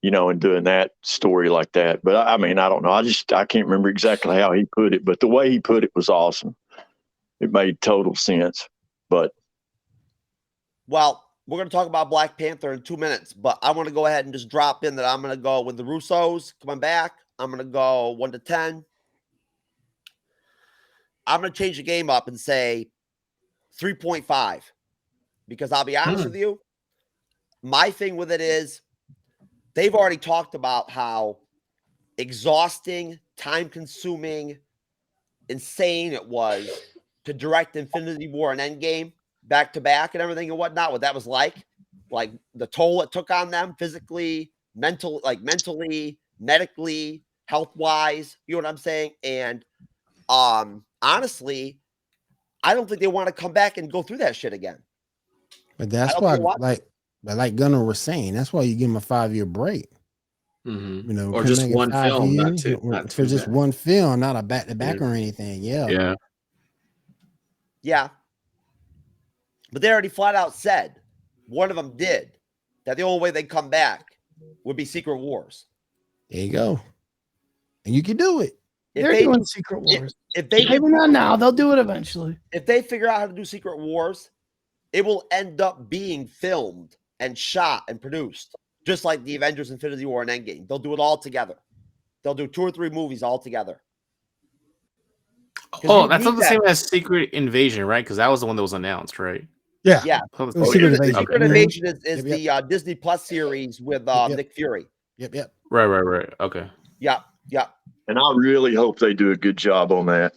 And doing that story like that. But I mean, I don't know. I can't remember exactly how he put it, but the way he put it was awesome. It made total sense. Well, we're going to talk about Black Panther in 2 minutes, but I want to go ahead and just drop in that I'm going to go with the Russos coming back. I'm going to go 1 to 10. I'm going to change the game up and say 3.5 because I'll be honest with you. My thing with it is they've already talked about how exhausting, time-consuming, insane it was to direct Infinity War and Endgame back-to-back and everything and whatnot, what that was like the toll it took on them physically, mentally, medically, health-wise, you know what I'm saying? And honestly, I don't think they want to come back and go through that shit again. But that's why, like Gunnar was saying, that's why you give him a 5-year break. Or just one film, not for just one film, not a back-to-back or anything. Yeah. But they already flat out said, one of them did, that the only way they come back would be Secret Wars. There you go. And you can do it. They're doing Secret Wars. Maybe not now, they'll do it eventually. If they figure out how to do Secret Wars, it will end up being filmed and shot and produced, just like the Avengers, Infinity War, and Endgame. They'll do it all together. They'll do 2 or 3 movies all together. Oh, that's not the same as Secret Invasion, right? Because that was the one that was announced, right? Yeah. Secret Invasion. Secret Invasion is the Disney Plus series with Nick Fury. Yep. Right. Okay. Yep. And I really hope they do a good job on that.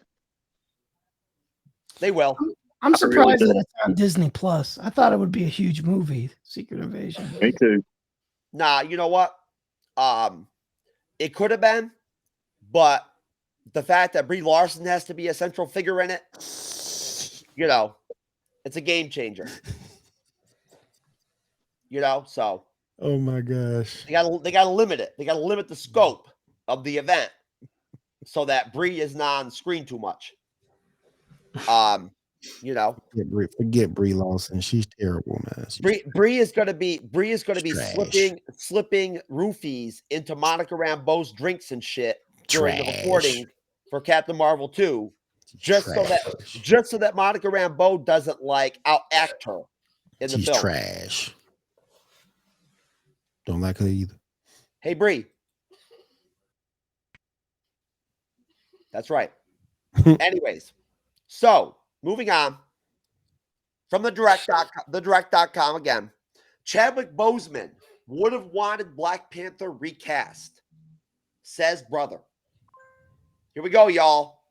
They will. I'm surprised that it's on Disney Plus. I thought it would be a huge movie, Secret Invasion. Me too. Nah, you know what? It could have been, but the fact that Brie Larson has to be a central figure in it, it's a game changer. So. Oh my gosh. They gotta limit it. They gotta limit the scope of the event so that Brie is not on screen too much. Forget Brie Larson. She's terrible, man. Brie is gonna be slipping roofies into Monica Rambeau's drinks and shit during the recording for Captain Marvel 2, just so that Monica Rambeau doesn't out-act her in the film. She's trash. Don't like her either. Hey, Brie. That's right. Anyways, so moving on from the direct.com again. Chadwick Boseman would have wanted Black Panther recast, says brother. Here we go, y'all.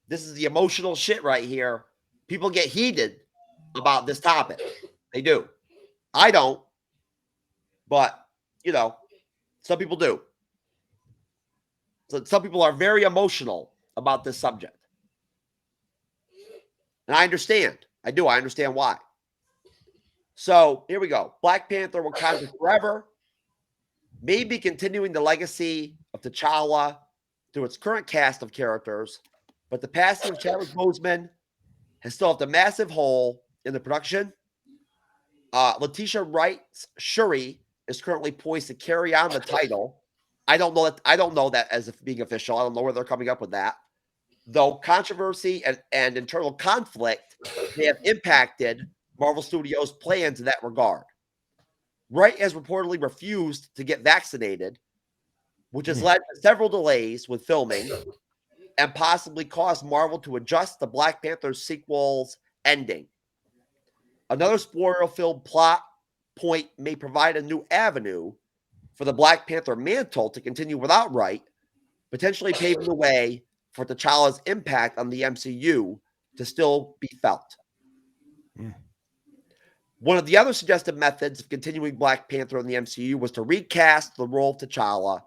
This is the emotional shit right here. People get heated about this topic. They do. I don't. But, some people do. So some people are very emotional about this subject. And I understand. I do. I understand why. So here we go. Black Panther Wakanda Forever may be continuing the legacy of T'Challa through its current cast of characters, but the passing of Chadwick Boseman has still left a massive hole in the production. Letitia writes Shuri is currently poised to carry on the title. I don't know that as if being official. I don't know where they're coming up with that. Though controversy and internal conflict may have impacted Marvel Studios' plans in that regard. Wright has reportedly refused to get vaccinated, which has led to several delays with filming and possibly caused Marvel to adjust the Black Panther sequel's ending. Another spoiler-filled plot point may provide a new avenue for the Black Panther mantle to continue without Wright, potentially paving the way for T'Challa's impact on the MCU to still be felt. One of the other suggested methods of continuing Black Panther in the MCU was to recast the role of T'Challa,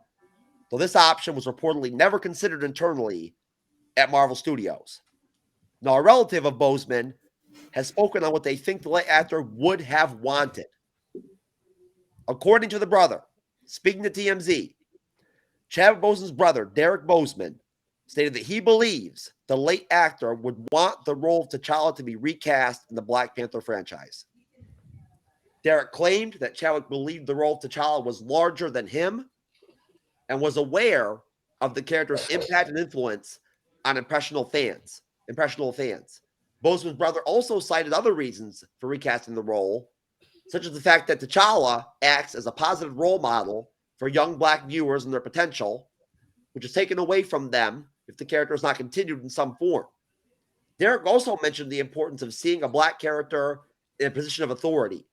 though this option was reportedly never considered internally at Marvel Studios. Now, a relative of Boseman has spoken on what they think the late actor would have wanted. According to the brother, speaking to TMZ, Chadwick Boseman's brother, Derek Boseman, stated that he believes the late actor would want the role of T'Challa to be recast in the Black Panther franchise. Derek claimed that Chadwick believed the role of T'Challa was larger than him and was aware of the character's impact and influence on impressionable fans. Boseman's brother also cited other reasons for recasting the role, such as the fact that T'Challa acts as a positive role model for young Black viewers and their potential, which is taken away from them if the character is not continued in some form. Derek also mentioned the importance of seeing a Black character in a position of authority,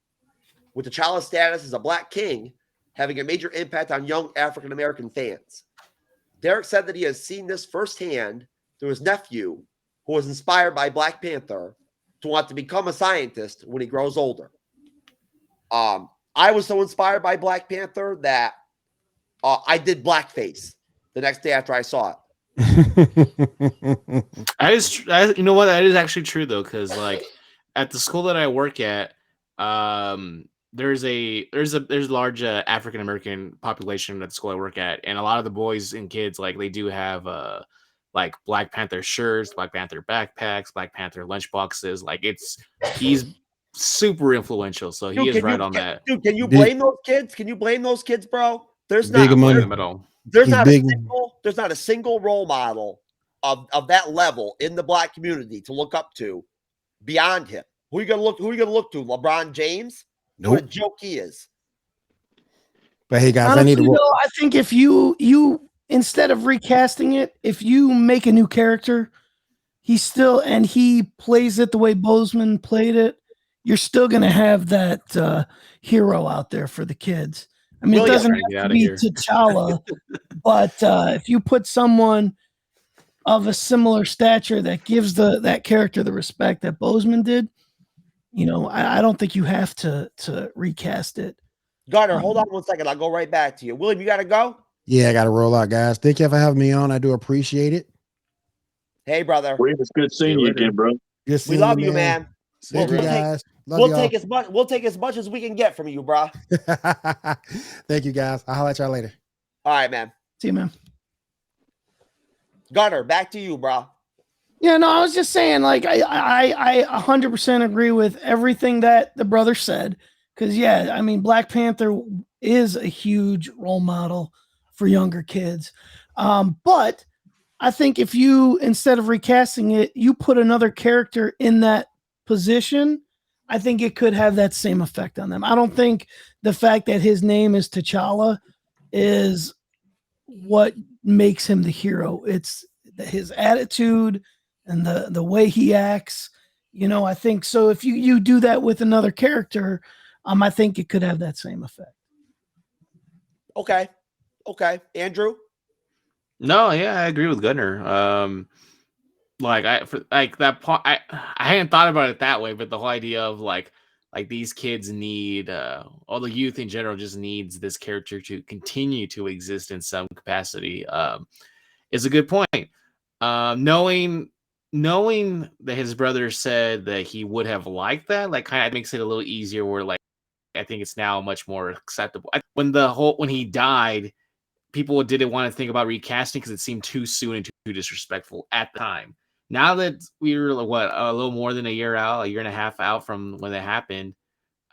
with T'Challa's status as a Black king having a major impact on young African-American fans. Derek said that he has seen this firsthand through his nephew, who was inspired by Black Panther to want to become a scientist when he grows older. I was so inspired by Black Panther that I did blackface the next day after I saw it. You know what? That is actually true though, because like at the school that I work at, there's a large African American population at the school I work at, and a lot of the boys and kids like they do have like Black Panther shirts, Black Panther backpacks, Black Panther lunchboxes. Like he's super influential, so he is right on that. Dude, can you blame those kids? Can you blame those kids, bro? There's not a single role model of that level in the Black community to look up to beyond him. Who are you gonna look to? LeBron James? Nope. What a joke he is. But hey guys, Honestly, I need to I think if you instead of recasting it, if you make a new character, he plays it the way Boseman played it, you're still gonna have that hero out there for the kids. I mean, it doesn't have to be T'Challa, but if you put someone of a similar stature that gives that character the respect that Boseman did, you know, I don't think you have to recast it. Gunnar, hold on 1 second. I'll go right back to you. William, you got to go? Yeah, I got to roll out, guys. Thank you for having me on. I do appreciate it. Hey, brother. It's good seeing you again, bro. We love you, man. Thank you, guys. We'll take as much as we can get from you, bro. Thank you, guys. I'll holler at y'all later. All right, man. See you, man. Gunnar, back to you, bro. Yeah, no, I was just saying, like, I 100% agree with everything that the brother said. Because, yeah, I mean, Black Panther is a huge role model for younger kids. But I think if you, instead of recasting it, you put another character in that position, I think it could have that same effect on them. I don't think the fact that his name is T'Challa is what makes him the hero. It's his attitude and the way he acts. You know, I think so. If you do that with another character, I think it could have that same effect. Okay. Andrew? No, yeah, I agree with Gunnar. That part, I hadn't thought about it that way, but the whole idea of like these kids need, all the youth in general just needs this character to continue to exist in some capacity, is a good point. Knowing that his brother said that he would have liked that, like, kind of makes it a little easier. Where like, I think it's now much more acceptable. When he died, people didn't want to think about recasting because it seemed too soon and too disrespectful at the time. now that we were a little more than a year out, a year and a half out from when it happened.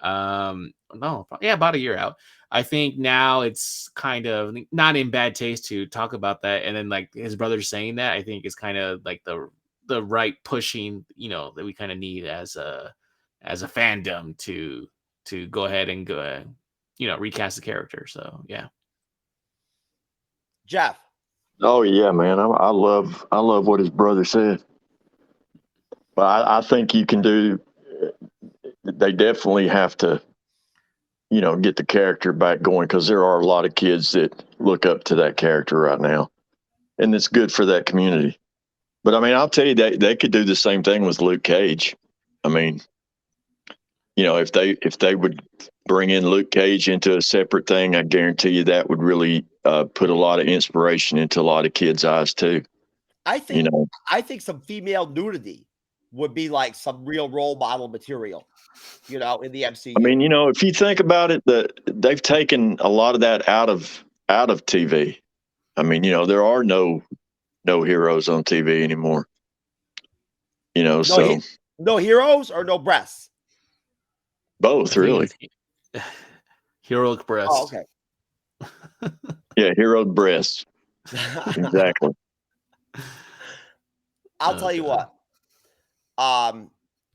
About a year out. I think now it's kind of not in bad taste to talk about that, and then like his brother saying that, I think is kind of like the right pushing, that we kind of need as a fandom to go ahead and go, recast the character. So yeah. Jeff. Oh yeah, man. I love what his brother said. But I think you can do. They definitely have to, get the character back going, because there are a lot of kids that look up to that character right now, and it's good for that community. But I mean, I'll tell you, they could do the same thing with Luke Cage. I mean, if they would bring in Luke Cage into a separate thing, I guarantee you that would really put a lot of inspiration into a lot of kids' eyes too. I think some female nudity would be like some real role model material, in the MCU. I mean, if you think about it, they've taken a lot of that out of TV. I mean, there are no heroes on TV anymore. No heroes or no breasts. Both, really. Heroic breasts. Oh, okay. Yeah, hero breasts. Exactly. I'll tell you what.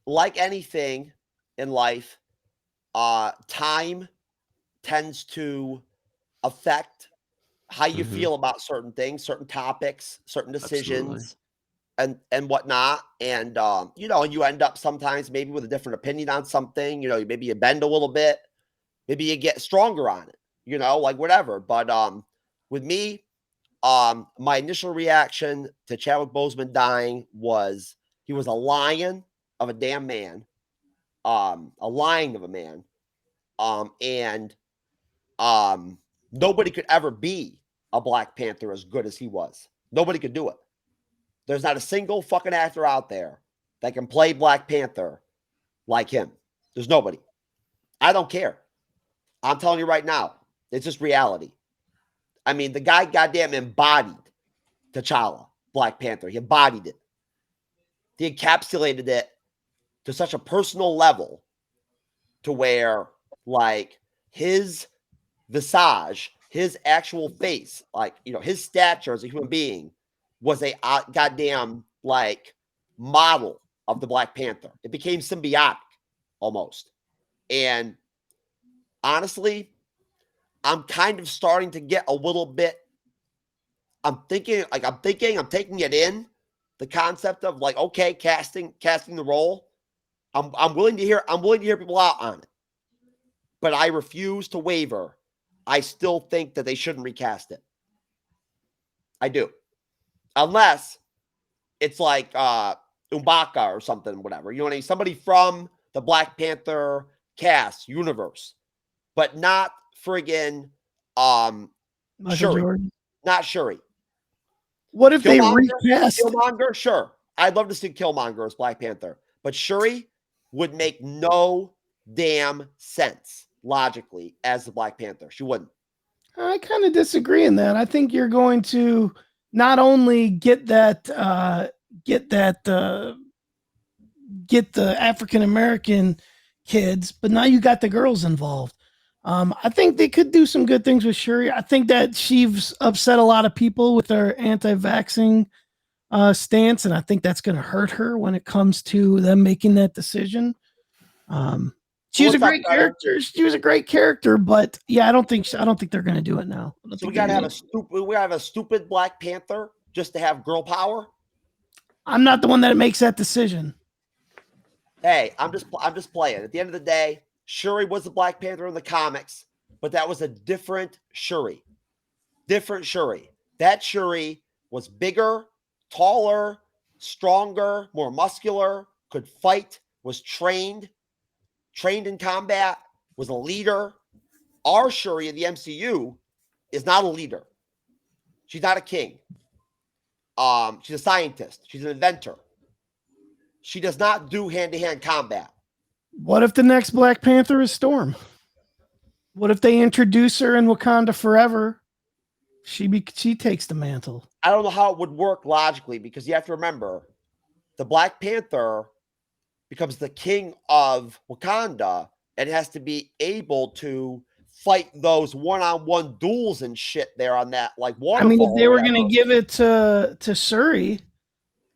Like anything in life, time tends to affect how you feel about certain things, certain topics, certain decisions, and whatnot. And and you end up sometimes maybe with a different opinion on something. Maybe you bend a little bit, maybe you get stronger on it. Like whatever. But with me, my initial reaction to Chadwick Boseman dying was he was a lion of a damn man, a lion of a man, and nobody could ever be a Black Panther as good as he was. Nobody could do it. There's not a single fucking actor out there that can play Black Panther like him. There's nobody. I don't care. I'm telling you right now, it's just reality. I mean, the guy goddamn embodied T'Challa, Black Panther. He embodied it. He encapsulated it to such a personal level to where, like, his visage, his actual face, like, his stature as a human being was a goddamn, like, model of the Black Panther. It became symbiotic almost. And honestly, I'm kind of starting to get a little bit, I'm taking it in, the concept of like, okay, casting the role. I'm willing to hear people out on it. But I refuse to waver. I still think that they shouldn't recast it. I do. Unless it's like M'Baka or something, whatever. You know what I mean? Somebody from the Black Panther cast universe, but not friggin' Shuri. Jordan. Not Shuri. What if they recast Killmonger? Sure. I'd love to see Killmonger as Black Panther. But Shuri would make no damn sense logically as the Black Panther. She wouldn't. I kind of disagree in that. I think you're going to not only get the African American kids, but now you got the girls involved. I think they could do some good things with Shuri. I think that she's upset a lot of people with her anti-vaxxing stance, and I think that's going to hurt her when it comes to them making that decision. She was a great character. She was a great character, but yeah, I don't think they're going to do it now. So we got to have a stupid Black Panther just to have girl power. I'm not the one that makes that decision. Hey, I'm just playing. At the end of the day, Shuri was the Black Panther in the comics, but that was a different Shuri. Different Shuri. That Shuri was bigger, taller, stronger, more muscular, could fight, was trained in combat, was a leader. Our Shuri in the MCU is not a leader. She's not a king. She's a scientist. She's an inventor. She does not do hand-to-hand combat. What if the next Black Panther is Storm? What if they introduce her in Wakanda Forever? She takes the mantle. I don't know how it would work logically, because you have to remember, the Black Panther becomes the king of Wakanda and has to be able to fight those one-on-one duels and shit there on that like waterfall. I mean, if they or were whatever. going to give it to Shuri,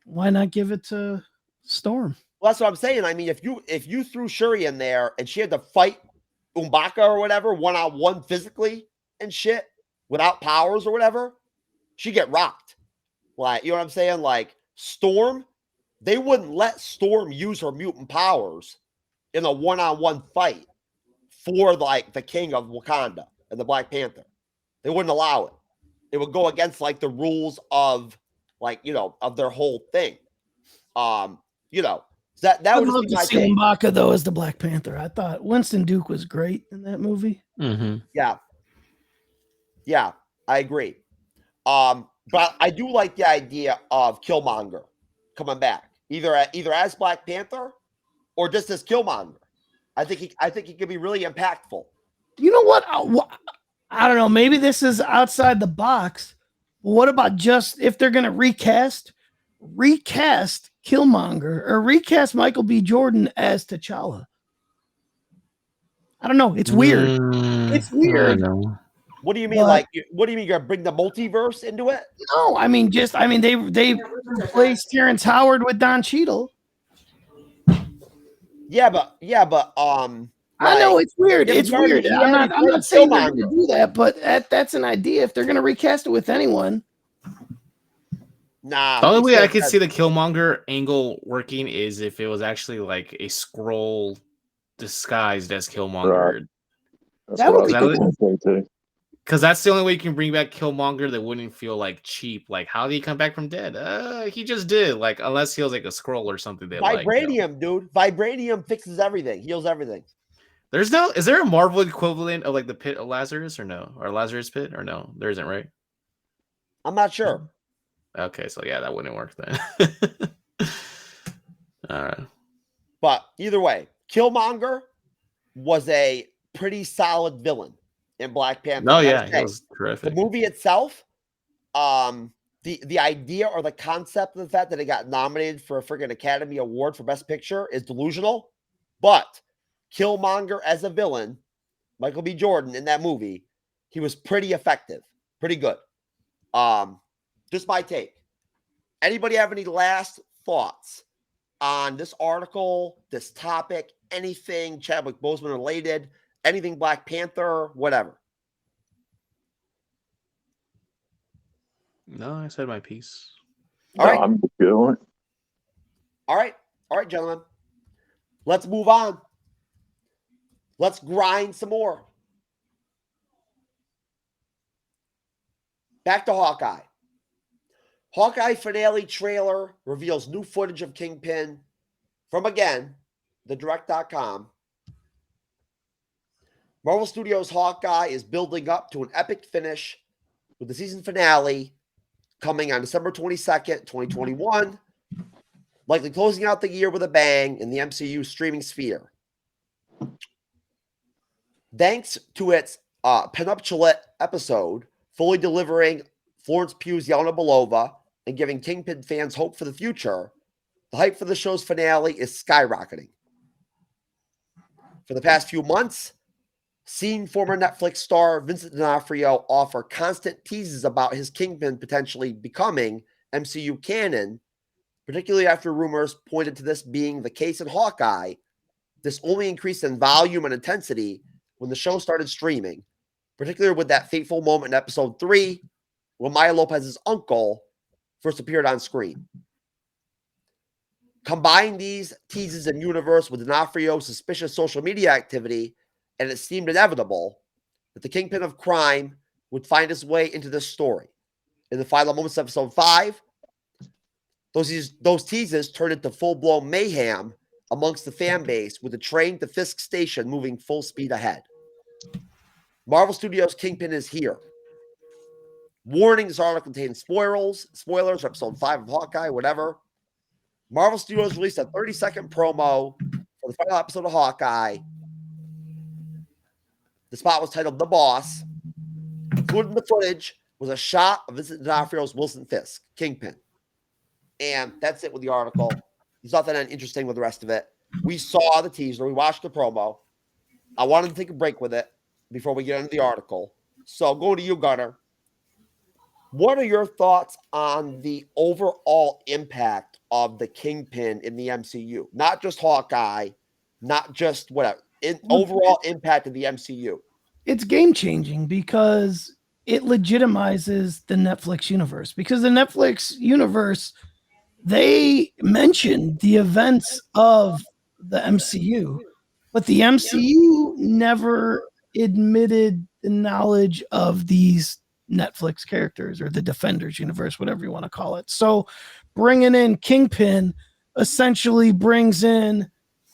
why not give it to Storm? Well, that's what I'm saying. I mean, if you threw Shuri in there and she had to fight M'Baka or whatever one-on-one physically and shit without powers or whatever, she'd get rocked. Like, you know what I'm saying? Like Storm, they wouldn't let Storm use her mutant powers in a one-on-one fight for like the king of Wakanda and the Black Panther. They wouldn't allow it. It would go against like the rules of like, you know, of their whole thing. You know, that I would love be to my see take. M'Baka though as the Black Panther. I thought Winston Duke was great in that movie. Mm-hmm. Yeah, I agree. But I do like the idea of Killmonger coming back, either as Black Panther or just as Killmonger. I think he could be really impactful. You know what? I don't know. Maybe this is outside the box. What about just if they're going to recast Killmonger or recast Michael B. Jordan as T'Challa? I don't know. It's weird. It's weird. I don't know. What do you mean? What do you mean? You're gonna bring the multiverse into it? No, I mean they replaced Terrence Howard with Don Cheadle. Yeah, but I know it's weird. It's weird. I'm not saying they're going to do that, but that's an idea. If they're going to recast it with anyone, nah. The only way I could see the Killmonger angle working is if it was actually like a Skrull disguised as Killmonger. Right. That would be cool. Because that's the only way you can bring back Killmonger that wouldn't feel like cheap. Like, how did he come back from dead? He just did. Like, unless he was like a Skrull or something. That Vibranium, dude. Vibranium fixes everything. Heals everything. Is there a Marvel equivalent of like the Pit of Lazarus or no? Or Lazarus Pit or no? There isn't, right? I'm not sure. Okay, so yeah, that wouldn't work then. All right. But either way, Killmonger was a pretty solid villain in Black Panther. Oh yeah, it was terrific. The movie itself, the idea or the concept of the fact that it got nominated for a freaking Academy Award for Best Picture is delusional. But Killmonger as a villain, Michael B. Jordan in that movie, he was pretty effective, pretty good. Just my take. Anybody have any last thoughts on this article, this topic, anything Chadwick Boseman related, anything Black Panther, whatever? No, I said my piece. All right. I'm good on it. All right, gentlemen. Let's move on. Let's grind some more. Back to Hawkeye. Hawkeye finale trailer reveals new footage of Kingpin from, again, thedirect.com. Marvel Studios' Hawkeye is building up to an epic finish with the season finale coming on December 22nd, 2021, likely closing out the year with a bang in the MCU streaming sphere. Thanks to its penultimate episode, fully delivering Florence Pugh's Yelena Belova and giving Kingpin fans hope for the future, the hype for the show's finale is skyrocketing. For the past few months, seen former Netflix star Vincent D'Onofrio offer constant teases about his Kingpin potentially becoming MCU canon, particularly after rumors pointed to this being the case in Hawkeye. This only increased in volume and intensity when the show started streaming, particularly with that fateful moment in episode 3 when Maya Lopez's uncle first appeared on screen. Combine these teases and universe with D'Onofrio's suspicious social media activity, and it seemed inevitable that the Kingpin of crime would find his way into this story. In the final moments of episode 5, those teases turned into full-blown mayhem amongst the fan base, with the train to Fisk Station moving full speed ahead. Marvel Studios' Kingpin is here. Warning, this article contains spoilers for episode 5 of Hawkeye, whatever. Marvel Studios released a 30-second promo for the final episode of Hawkeye. The spot was titled The Boss. Included in the footage was a shot of Vincent D'Onofrio's Wilson Fisk, Kingpin. And that's it with the article. There's nothing interesting with the rest of it. We saw the teaser. We watched the promo. I wanted to take a break with it before we get into the article. So go to you, Gunnar. What are your thoughts on the overall impact of the Kingpin in the MCU? Not just Hawkeye, not just whatever. Overall impact of the MCU. It's game changing because it legitimizes the Netflix universe. Because the Netflix universe, they mentioned the events of the MCU, but the MCU never admitted the knowledge of these Netflix characters or the Defenders universe, whatever you want to call it. So bringing in Kingpin essentially brings in,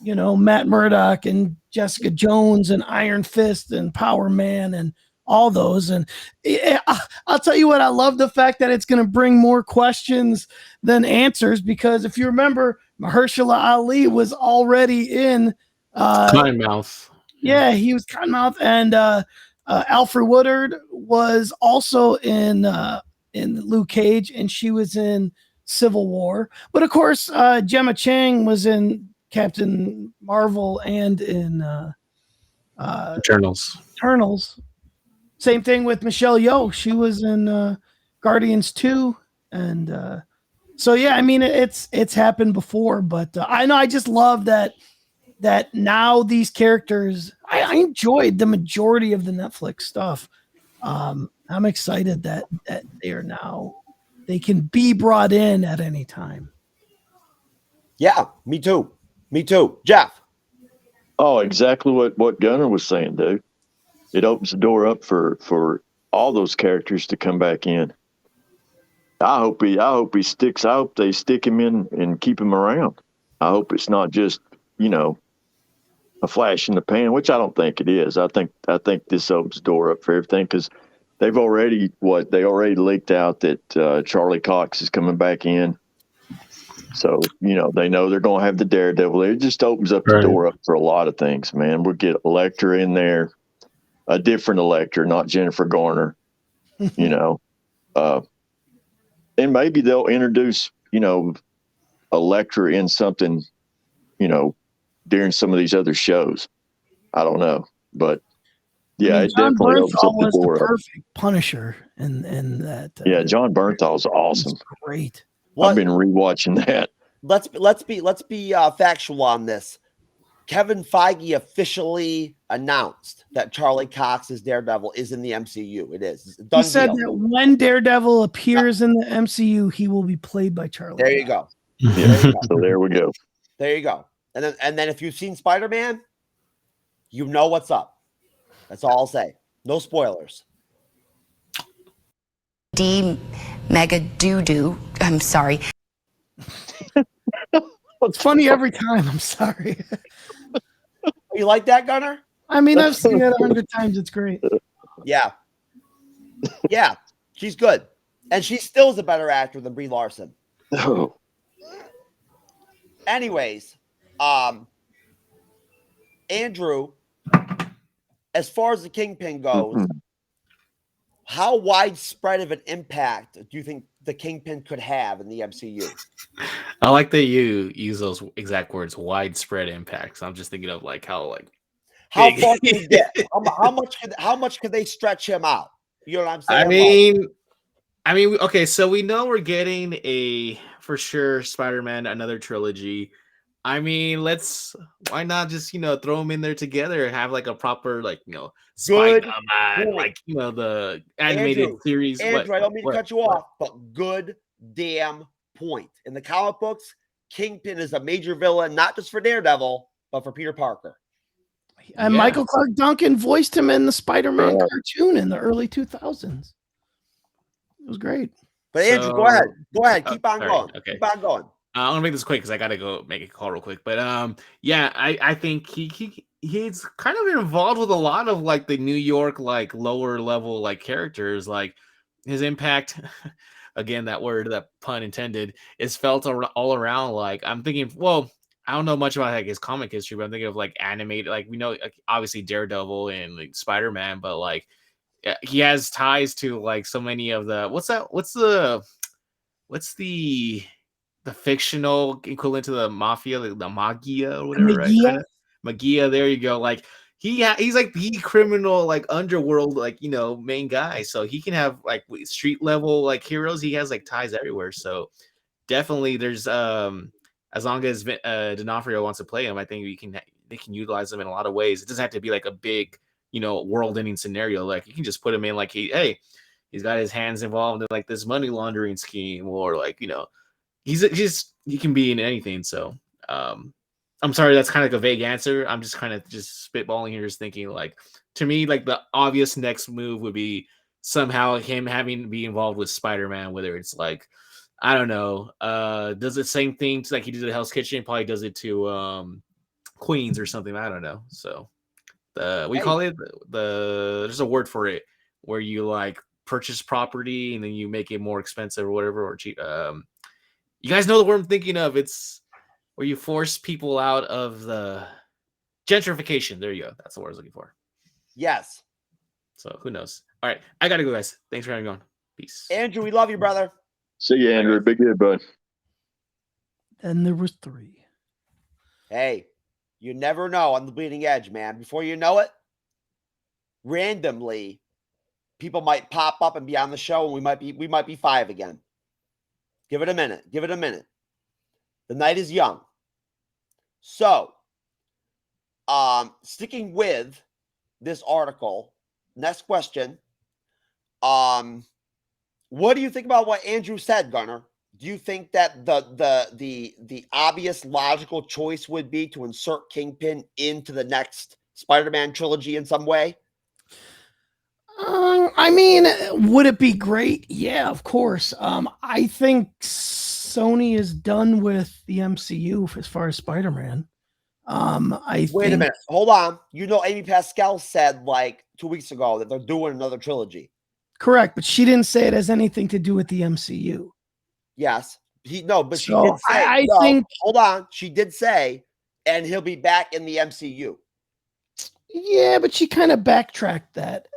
Matt Murdock and Jessica Jones and Iron Fist and Power Man and all those. And I'll tell you what, I love the fact that it's going to bring more questions than answers, because if you remember, Mahershala Ali was already in Cottonmouth. Yeah, he was Cottonmouth, and Alfred Woodard was also in Luke Cage, and she was in Civil War. But of course, Gemma Chang was in Captain Marvel and in Eternals. Same thing with Michelle Yeoh. She was in Guardians 2, and so yeah, I mean it's happened before, but I just love that now these characters. I enjoyed the majority of the Netflix stuff. I'm excited that they can be brought in at any time. Yeah, me too. Jeff. Oh, exactly what Gunnar was saying, dude. It opens the door up for all those characters to come back in. I hope he sticks. I hope they stick him in and keep him around. I hope it's not just, a flash in the pan, which I don't think it is. I think this opens the door up for everything, because they've already leaked out that Charlie Cox is coming back in. So, they know they're going to have the Daredevil. It just opens up the door up for a lot of things, man. We'll get Elektra in there, a different Elektra, not Jennifer Garner, and maybe they'll introduce, Elektra in something, during some of these other shows. I don't know, but yeah, it John definitely opens up Bernthal the was door. the perfect Punisher in that. Yeah, John Bernthal's awesome. Great. I've been rewatching that. Let's be factual on this. Kevin Feige officially announced that Charlie Cox's Daredevil is in the MCU. It is. He said that when Daredevil appears in the MCU, he will be played by Charlie. There you go. Yeah, so there we go. There you go. And then if you've seen Spider-Man, you know what's up. That's all I'll say. No spoilers. Mega doo-doo. I'm sorry. It's funny every time. I'm sorry. You like that, Gunnar? I mean, I've seen it 100 times. It's great. Yeah. Yeah, she's good. And she still is a better actor than Brie Larson. Oh. Anyways, Andrew, as far as the Kingpin goes, how widespread of an impact do you think the Kingpin could have in the MCU? I like that you use those exact words, widespread impacts. I'm just thinking of how far can he get? How much could they stretch him out? You know what I'm saying? I mean, okay, so we know we're getting for sure Spider-Man, another trilogy. I mean, why not just, throw them in there together and have a proper, Spider-Man, the animated series. Andrew, I don't mean to cut you off, but good damn point. In the comic books, Kingpin is a major villain, not just for Daredevil, but for Peter Parker. And Michael Clark Duncan voiced him in the Spider-Man cartoon in the early 2000s. It was great. But Andrew, go ahead. Keep on going. Okay. Keep on going. I'm gonna make this quick because I gotta go make a call real quick. But I think he's kind of involved with a lot of the New York lower level characters. His impact, again, that word, that pun intended, is felt all around. I'm thinking, well, I don't know much about his comic history, but I'm thinking of animated. We know obviously Daredevil and Spider-Man, but he has ties to so many of the what's the the fictional equivalent to the mafia, the Magia or whatever, right? Magia? Magia, there you go. Like he's like the criminal, like underworld, like main guy. So he can have like street level like heroes. He has like ties everywhere. So definitely, there's as long as D'Onofrio wants to play him, I think they can utilize him in a lot of ways. It doesn't have to be like a big world-ending scenario. Like you can just put him in like he's got his hands involved in like this money laundering scheme, or like he can be in anything. So I'm sorry, that's kind of like a vague answer. I'm just kind of just spitballing here, just thinking like, to me, like the obvious next move would be somehow him having to be involved with Spider-Man, whether it's like, I don't know, does the same thing to like he did to Hell's Kitchen, probably does it to Queens or something. I don't know. So call it there's a word for it where you like purchase property and then you make it more expensive or whatever, or cheap. You guys know the word I'm thinking of. It's where you force people out of the gentrification. There you go. That's the word I was looking for. Yes. So who knows? All right. I got to go, guys. Thanks for having me on. Peace. Andrew, we love you, brother. See you, Andrew. Big good, bud. And there was 3. Hey, you never know on the bleeding edge, man. Before you know it, randomly, people might pop up and be on the show, and we might be 5 again. Give it a minute. Give it a minute. The night is young. So, sticking with this article, next question. What do you think about what Andrew said, Gunnar? Do you think that the obvious logical choice would be to insert Kingpin into the next Spider-Man trilogy in some way? I mean, would it be great? Yeah, of course. I think Sony is done with the MCU as far as Spider-Man. Wait a minute. Hold on. Amy Pascal said like 2 weeks ago that they're doing another trilogy. Correct, but she didn't say it has anything to do with the MCU. Yes. She did say. Hold on. She did say, and he'll be back in the MCU. Yeah, but she kind of backtracked that.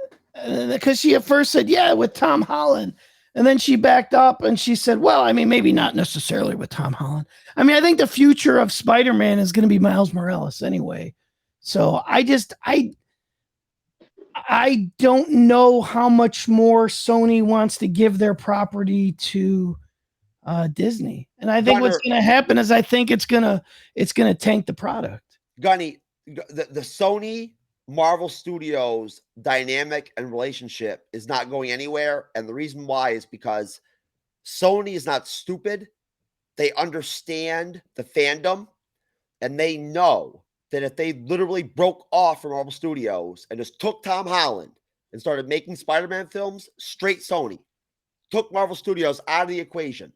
Because she at first said, yeah, with Tom Holland. And then she backed up and she said, well, I mean, maybe not necessarily with Tom Holland. I mean, I think the future of Spider-Man is going to be Miles Morales anyway. So I don't know how much more Sony wants to give their property to Disney. And I think what's going to happen is I think it's going to tank the product. Gunny, the Sony Marvel Studios dynamic and relationship is not going anywhere. And the reason why is because Sony is not stupid. They understand the fandom, and they know that if they literally broke off from Marvel Studios and just took Tom Holland and started making Spider-Man films, straight Sony, took Marvel Studios out of the equation,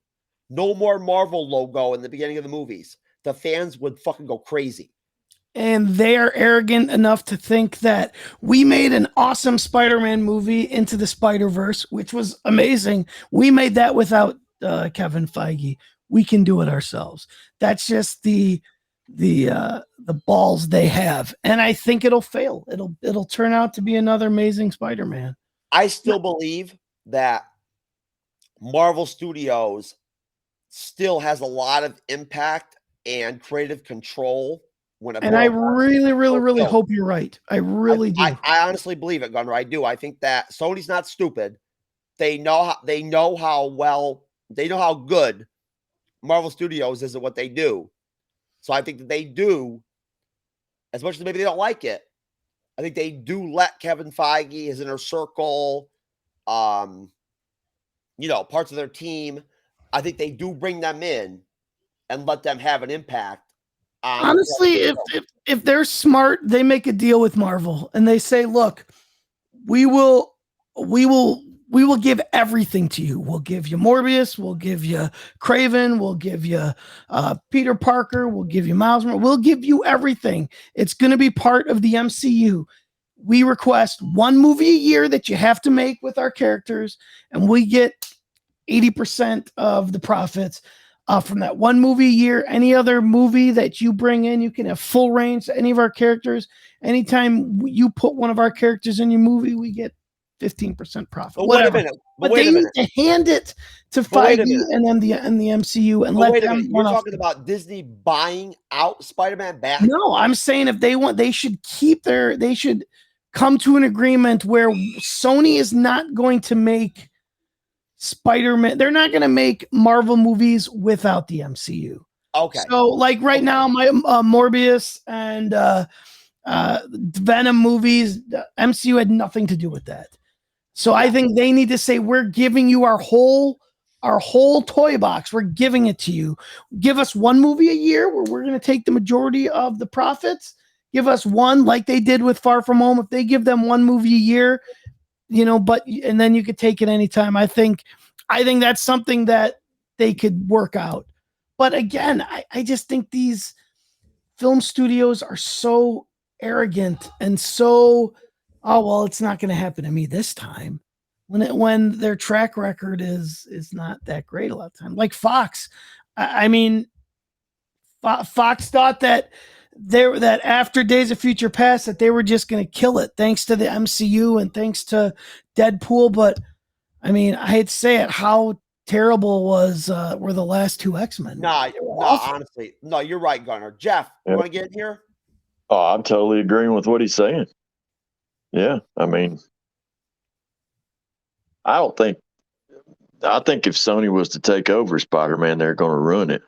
no more Marvel logo in the beginning of the movies, the fans would fucking go crazy. And they are arrogant enough to think that we made an awesome Spider-Man movie, Into the Spider-Verse, which was amazing. We made that without Kevin Feige. We can do it ourselves. That's just the balls they have, and I think it'll fail. It'll turn out to be another amazing Spider-Man. I still believe that Marvel Studios still has a lot of impact and creative control. And I really hope you're right. I really do. I honestly believe it, Gunnar. I do. I think that Sony's not stupid. They know how good Marvel Studios is at what they do. So I think that they do, as much as maybe they don't like it, I think they do let Kevin Feige, his inner circle, parts of their team, I think they do bring them in and let them have an impact. Honestly, if they're smart, they make a deal with Marvel and they say, look, we will give everything to you. We'll give you Morbius. We'll give you Craven. We'll give you Peter Parker. We'll give you Miles Morales. We'll give you everything. It's going to be part of the MCU. We request 1 movie a year that you have to make with our characters, and we get 80% of the profits from that 1 movie a year. Any other movie that you bring in, you can have full range to any of our characters. Anytime you put one of our characters in your movie, we get 15% profit. But Whatever. wait a minute. But Wait they a need minute. to hand it to But wait a 5e minute. and the MCU and But let wait a them minute. You're run off. talking about Disney buying out Spider-Man back? No, I'm saying if they want, they should come to an agreement where Sony is not going to make Spider-Man. They're not going to make Marvel movies without the MCU. Okay. So like right now, my Morbius and Venom movies, the MCU had nothing to do with that. So I think they need to say, we're giving you our whole toy box. We're giving it to you. Give us one movie a year where we're going to take the majority of the profits. Give us one like they did with Far From Home. If they give them one movie a year, and then you could take it anytime. I think that's something that they could work out. But again, I just think these film studios are so arrogant and so, oh, well, it's not going to happen to me this time. When their track record is not that great a lot of time. Like Fox. I mean, Fox thought that after Days of Future Past that they were just going to kill it thanks to the MCU and thanks to Deadpool. But I mean, I hate to say it, how terrible were the last two X-Men? No, honestly. No, you're right, Gunnar. Jeff, you want to get in here? Oh, I'm totally agreeing with what he's saying. Yeah, I mean, I think if Sony was to take over Spider-Man, they're going to ruin it.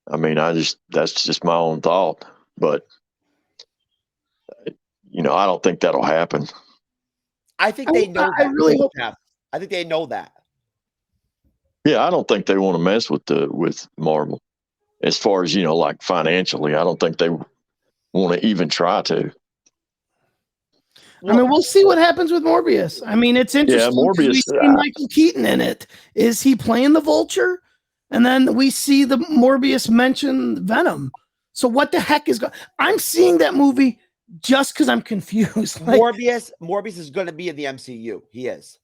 I mean, that's just my own thought, but I don't think that'll happen. I think they know that. I really hope. I think they know that. Yeah, I don't think they want to mess with Marvel. As far as, like financially, I don't think they want to even try to. I mean, we'll see what happens with Morbius. I mean, it's interesting. Yeah, Morbius. We see Michael Keaton in it. Is he playing the Vulture? And then we see the Morbius mention Venom. So what the heck is going? I'm seeing that movie just because I'm confused. Like, Morbius is going to be in the MCU. He is.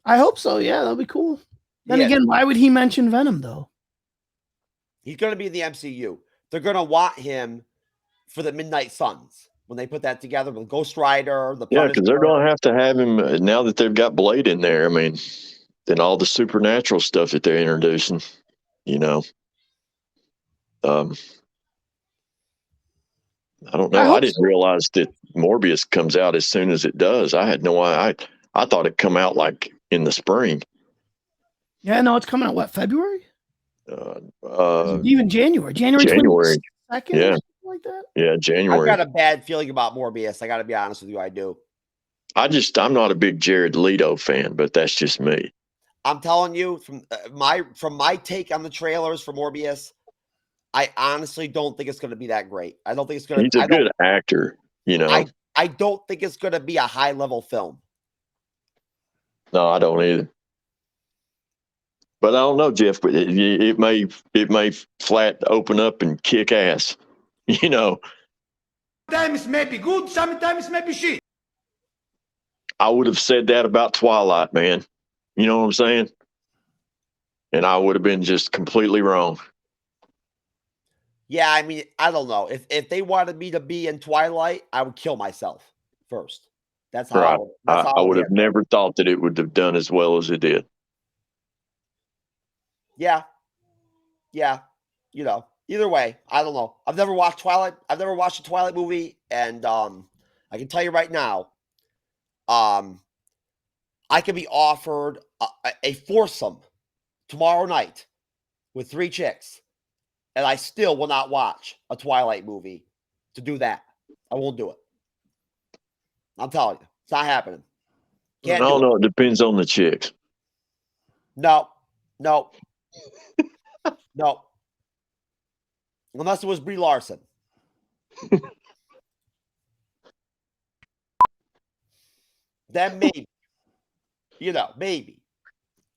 I hope so. Yeah, that'll be cool. Then again, why would he mention Venom though? He's going to be in the MCU. They're going to want him for the Midnight Suns when they put that together with Ghost Rider. Yeah, because they're going to have him now that they've got Blade in there. I mean, then all the supernatural stuff that they're introducing. I don't know. I didn't realize that Morbius comes out as soon as it does. I had no idea. I thought it'd come out like in the spring. Yeah, no, it's coming out what, February? Even January. January. 22nd. Yeah. Like that. Yeah, January. I've got a bad feeling about Morbius. I got to be honest with you. I do. I'm not a big Jared Leto fan, but that's just me. I'm telling you from my take on the trailers for Morbius, I honestly don't think it's going to be that great. I don't think it's going to. He's a good actor, I don't think it's going to be a high level film. No, I don't either. But I don't know, Jeff. But it may flat open up and kick ass. Sometimes may be good, sometimes may be shit. I would have said that about Twilight, man. You know what I'm saying? And I would have been just completely wrong. Yeah, I mean, I don't know. If they wanted me to be in Twilight, I would kill myself first. That's how. Right. I would have never thought that it would have done as well as it did. Yeah. Either way, I don't know. I've never watched Twilight. I've never watched a Twilight movie, and I can tell you right now, I could be offered a foursome tomorrow night with 3 chicks, and I still will not watch a Twilight movie to do that. I won't do it. I'm telling you, it's not happening. I don't know. It depends on the chicks. No. Unless it was Brie Larson. Then maybe. Maybe.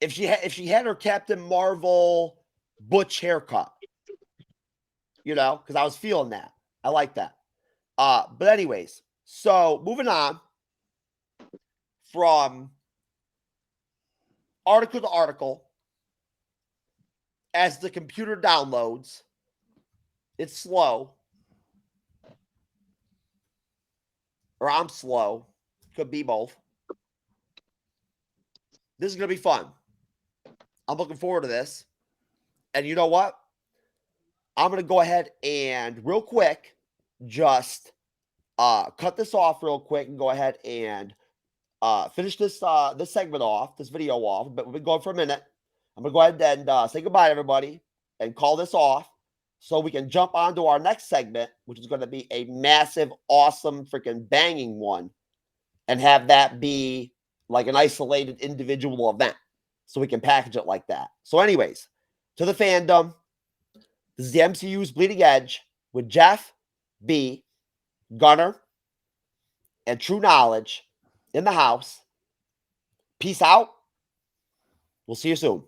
If she had her Captain Marvel butch haircut. Because I was feeling that. I like that. But anyways, so moving on from article to article. As the computer downloads, it's slow. Or I'm slow. Could be both. This is going to be fun. I'm looking forward to this. And you know what? I'm going to go ahead and real quick, just cut this off real quick and go ahead and finish this this segment off, this video off. But we've been going for a minute. I'm going to go ahead and say goodbye to everybody and call this off so we can jump on to our next segment, which is going to be a massive, awesome, freaking banging one, and have that be like an isolated individual event so we can package it like that. So anyways, to the fandom, this is the MCU's Bleeding Edge with Jeff, B, Gunnar, and TrueKnowledge in the house. Peace out. We'll see you soon.